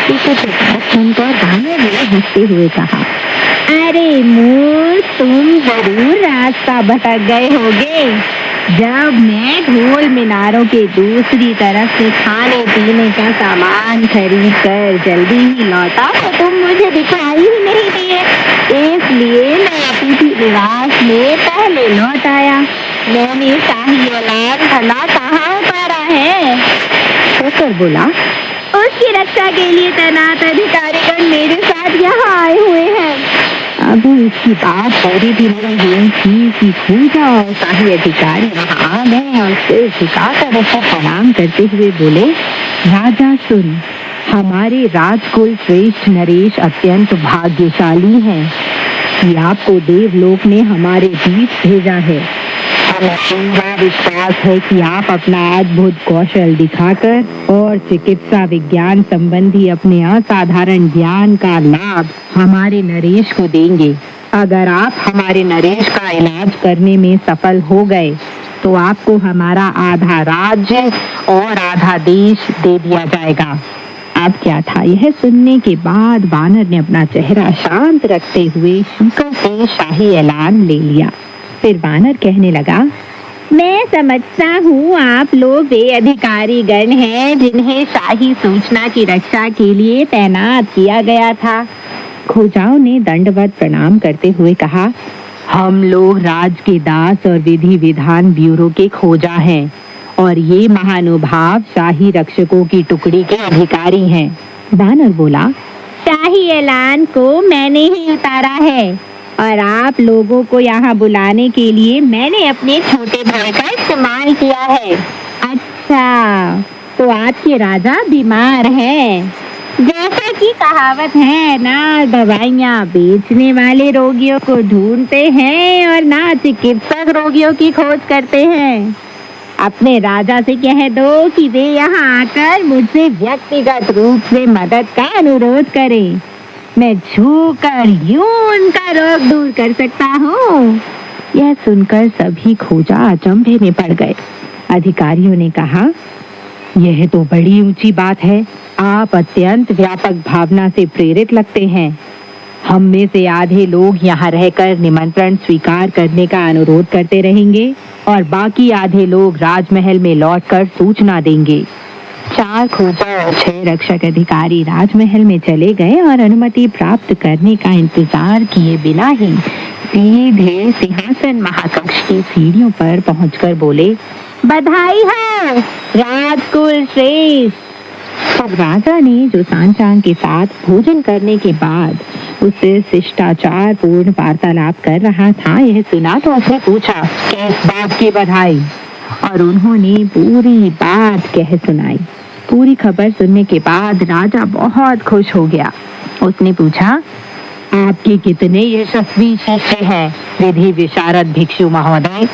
सुनकर भाने ने हंसते हुए कहा, अरे मूर्ख, तुम जरूर रास्ता भटक गए होगे। जब मैं ढोल मीनारों के दूसरी तरफ से खाने पीने का सामान खरीद कर जल्दी ही लौटा तो तुम मुझे दिखाई ही नहीं दिए। इसलिए मैं अतिथि निवास में पहले लौट आया। मैंने शाही ऐलान भला कहाँ उतारा है? शुक्र बोला, उसकी रक्षा के लिए तैनात अधिकारीगण मेरे साथ यहाँ आए हुए हैं। अभी इसकी बात पूरी भी नहीं हुई थी कि खोजा और शाही अधिकारी वहाँ आ गए और सिर झुकाकर उसे प्रणाम करते हुए बोले, राजा सुन, हमारे राजकुल श्रेष्ठ नरेश अत्यंत भाग्यशाली हैं कि आपको देवलोक ने हमारे बीच भेजा है। हमें पूरा विश्वास है कि आप अपना अद्भुत कौशल दिखाकर और चिकित्सा विज्ञान संबंधी अपने असाधारण ज्ञान का लाभ हमारे नरेश को देंगे। अगर आप हमारे नरेश का इलाज करने में सफल हो गए तो आपको हमारा आधा राज्य और आधा देश दे दिया जाएगा। अब क्या था? यह सुनने के बाद वानर ने अपना चेहरा शांत रखते हुए शुक्र से शाही ऐलान ले लिया। फिर वानर कहने लगा, मैं समझता हूँ आप लोग वे अधिकारीगण हैं जिन्हें शाही सूचना की रक्षा के लिए तैनात किया गया था। खोजाओं ने दंडवत प्रणाम करते हुए कहा, हम लोग राज के दास और विधि विधान ब्यूरो के खोजा हैं और ये महानुभाव शाही रक्षकों की टुकड़ी के अधिकारी हैं। वानर बोला, शाही ऐलान को मैंने ही उतारा है और आप लोगों को यहाँ बुलाने के लिए मैंने अपने छोटे भाई का इस्तेमाल किया है। अच्छा, तो आपके राजा बीमार हैं। जैसा कि कहावत है ना, दवाइयाँ बेचने वाले रोगियों को ढूंढते हैं और ना चिकित्सक रोगियों की खोज करते हैं। अपने राजा से कह दो कि वे यहाँ आकर मुझसे व्यक्तिगत रूप से मदद का अनुरोध करें। मैं छूकर यूं उनका रोग दूर कर सकता हूँ। यह सुनकर सभी खोजा अचंभे में पड़ गए। अधिकारियों ने कहा, यह तो बड़ी ऊंची बात है। आप अत्यंत व्यापक भावना से प्रेरित लगते हैं। हम में से आधे लोग यहाँ रहकर निमंत्रण स्वीकार करने का अनुरोध करते रहेंगे और बाकी आधे लोग राजमहल में लौटकर सूचना देंगे। 4 खोजा और 6 रक्षक अधिकारी राजमहल में चले गए और अनुमति प्राप्त करने का इंतजार किए बिना ही सीधे सिंहासन महाकक्ष की सीढ़ियों पर पहुंचकर बोले, बधाई हो राजकुल श्रेष्ठ। तब राजा ने जो सांचांग के साथ भोजन करने के बाद उससे शिष्टाचार पूर्ण वार्तालाप कर रहा था, यह सुना तो उसने पूछा, किस बात की बधाई? और उन्होंने पूरी बात कह सुनाई। पूरी खबर सुनने के बाद राजा बहुत खुश हो गया। उसने पूछा, आपके कितने यशस्वी शिष्य हैं विधि विशारद भिक्षु महोदय?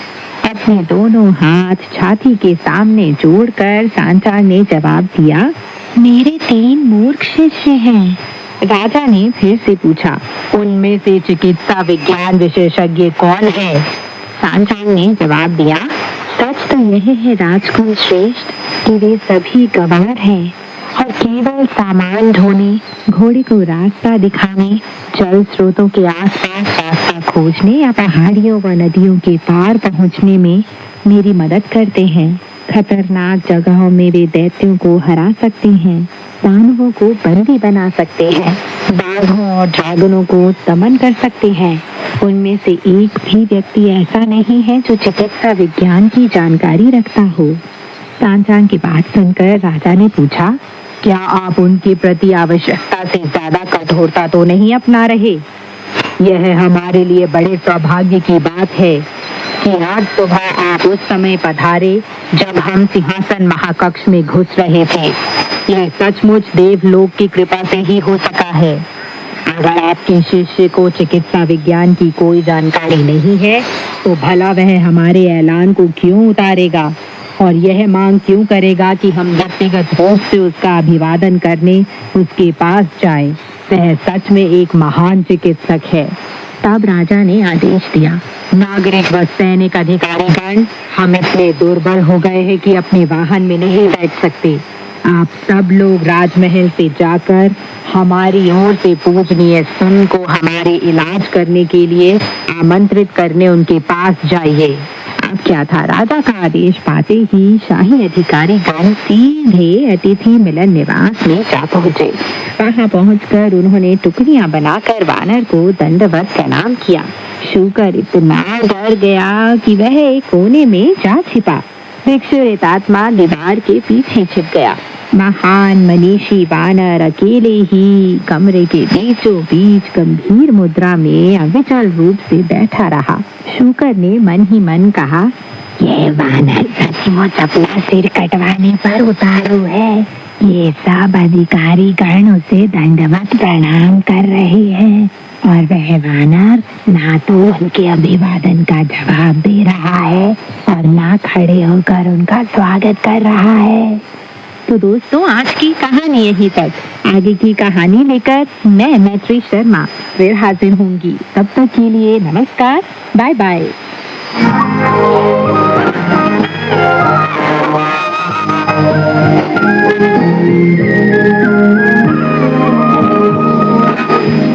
अपने दोनों हाथ छाती के सामने जोड़कर सांचांग ने जवाब दिया, मेरे 3 मूर्ख शिष्य हैं। राजा ने फिर से पूछा, उनमें से चिकित्सा विज्ञान विशेषज्ञ कौन है? सांचांग ने जवाब दिया, सच तो यह है राजकुल श्रेष्ठ कि वे सभी गवार हैं और केवल सामान ढोने, घोड़े को रास्ता दिखाने, जल स्रोतों के आसपास रास्ता खोजने या पहाड़ियों व नदियों के पार पहुंचने में मेरी मदद करते हैं। खतरनाक जगहों में वे दैत्यों को हरा सकते हैं, दानवों को बंदी बना सकते हैं, बाघों और ड्रैगनों को दमन कर सकते हैं। उनमें से एक भी व्यक्ति ऐसा नहीं है जो चिकित्सा विज्ञान की जानकारी रखता हो। सांचांग की बात सुनकर राजा ने पूछा, क्या आप उनके प्रति आवश्यकता से ज्यादा कठोरता तो नहीं अपना रहे? यह हमारे लिए बड़े सौभाग्य की बात है कि आज सुबह आप उस समय पधारे जब हम सिंहासन महाकक्ष में घुस रहे थे। यह सचमुच देवलोक की कृपा से ही हो सका है। अगर आपके शिष्य को चिकित्सा विज्ञान की कोई जानकारी नहीं है तो भला वह हमारे ऐलान को क्यों उतारेगा और यह मांग क्यों करेगा कि हम व्यक्तिगत रूप से उसका अभिवादन करने उसके पास जाएं? वह सच में एक महान चिकित्सक है। तब राजा ने आदेश दिया, नागरिक व सैनिक अधिकारीगण, हम इतने दुर्बल हो गए हैं कि अपने वाहन में नहीं बैठ सकते। आप सब लोग राजमहल से जाकर हमारी ओर से पूजनीय सुन को हमारे इलाज करने के लिए आमंत्रित करने उनके पास जाइए। अब क्या था, राजा का आदेश पाते ही शाही अधिकारी गण सीधे अतिथि मिलन निवास में जा पहुंचे। वहां पहुंचकर उन्होंने टुकड़ियां बनाकर वानर को दंडवत प्रणाम किया। शूकर इतना डर गया कि वह एक कोने में जा छिपा। भिक्षुरितात्मा दीवार के पीछे छिप गया। महान मनीषी वानर अकेले ही कमरे के बीचों बीच गंभीर मुद्रा में अविचल रूप से बैठा रहा। शूकर ने मन ही मन कहा, यह वानर सचमुच अपना सिर कटवाने पर उतारू है। ये सब अधिकारी गण उसे दंडवत प्रणाम कर रहे हैं और वह वानर ना तो उनके अभिवादन का जवाब दे रहा है और ना खड़े होकर उनका स्वागत कर रहा है। तो दोस्तों, आज की कहानी यहीं तक। आगे की कहानी लेकर मैं मैत्री शर्मा फिर हाजिर होंगी। तब तक के लिए नमस्कार, बाय बाय।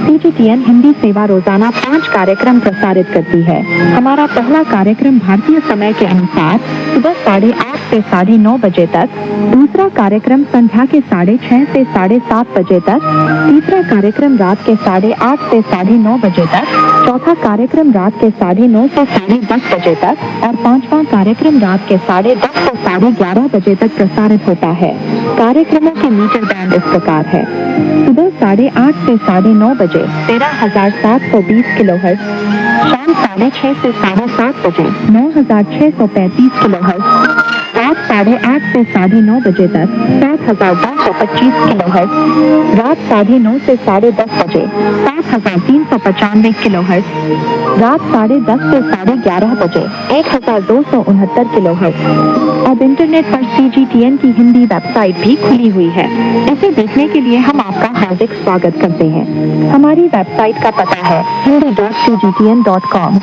CGTN हिंदी सेवा रोजाना 5 कार्यक्रम प्रसारित करती है। हमारा पहला कार्यक्रम भारतीय समय के अनुसार सुबह 8:30 से 9:30 बजे तक, दूसरा कार्यक्रम संध्या के 6:30 से 7:30 बजे तक, तीसरा कार्यक्रम रात के 8:30 से 9:30 बजे तक, चौथा कार्यक्रम रात के 9:30 से 10:30 बजे तक और पांचवा कार्यक्रम रात के 10:30 से 11:30 बजे तक प्रसारित होता है। कार्यक्रमों के मीटर बैंड इस प्रकार है: सुबह 8:30 से 9:30 बजे 13,720 किलोहर्ट्ज, शाम 6:30 से 7:30 बजे 9,635 किलोहर्ट्ज, रात 8:30 से 9:30 बजे तक 7,225 किलोहर्ट्ज, रात 9:30 से 10:30 बजे 7,395 किलोहर्ट्ज, रात 10:30 से 11:30 बजे 1,269 किलोहर्ट्ज। अब इंटरनेट पर CGTN की हिंदी वेबसाइट भी खुली हुई है। इसे देखने के लिए हम आपका हार्दिक स्वागत करते हैं। हमारी वेबसाइट का पता है hindi.cgtn.com।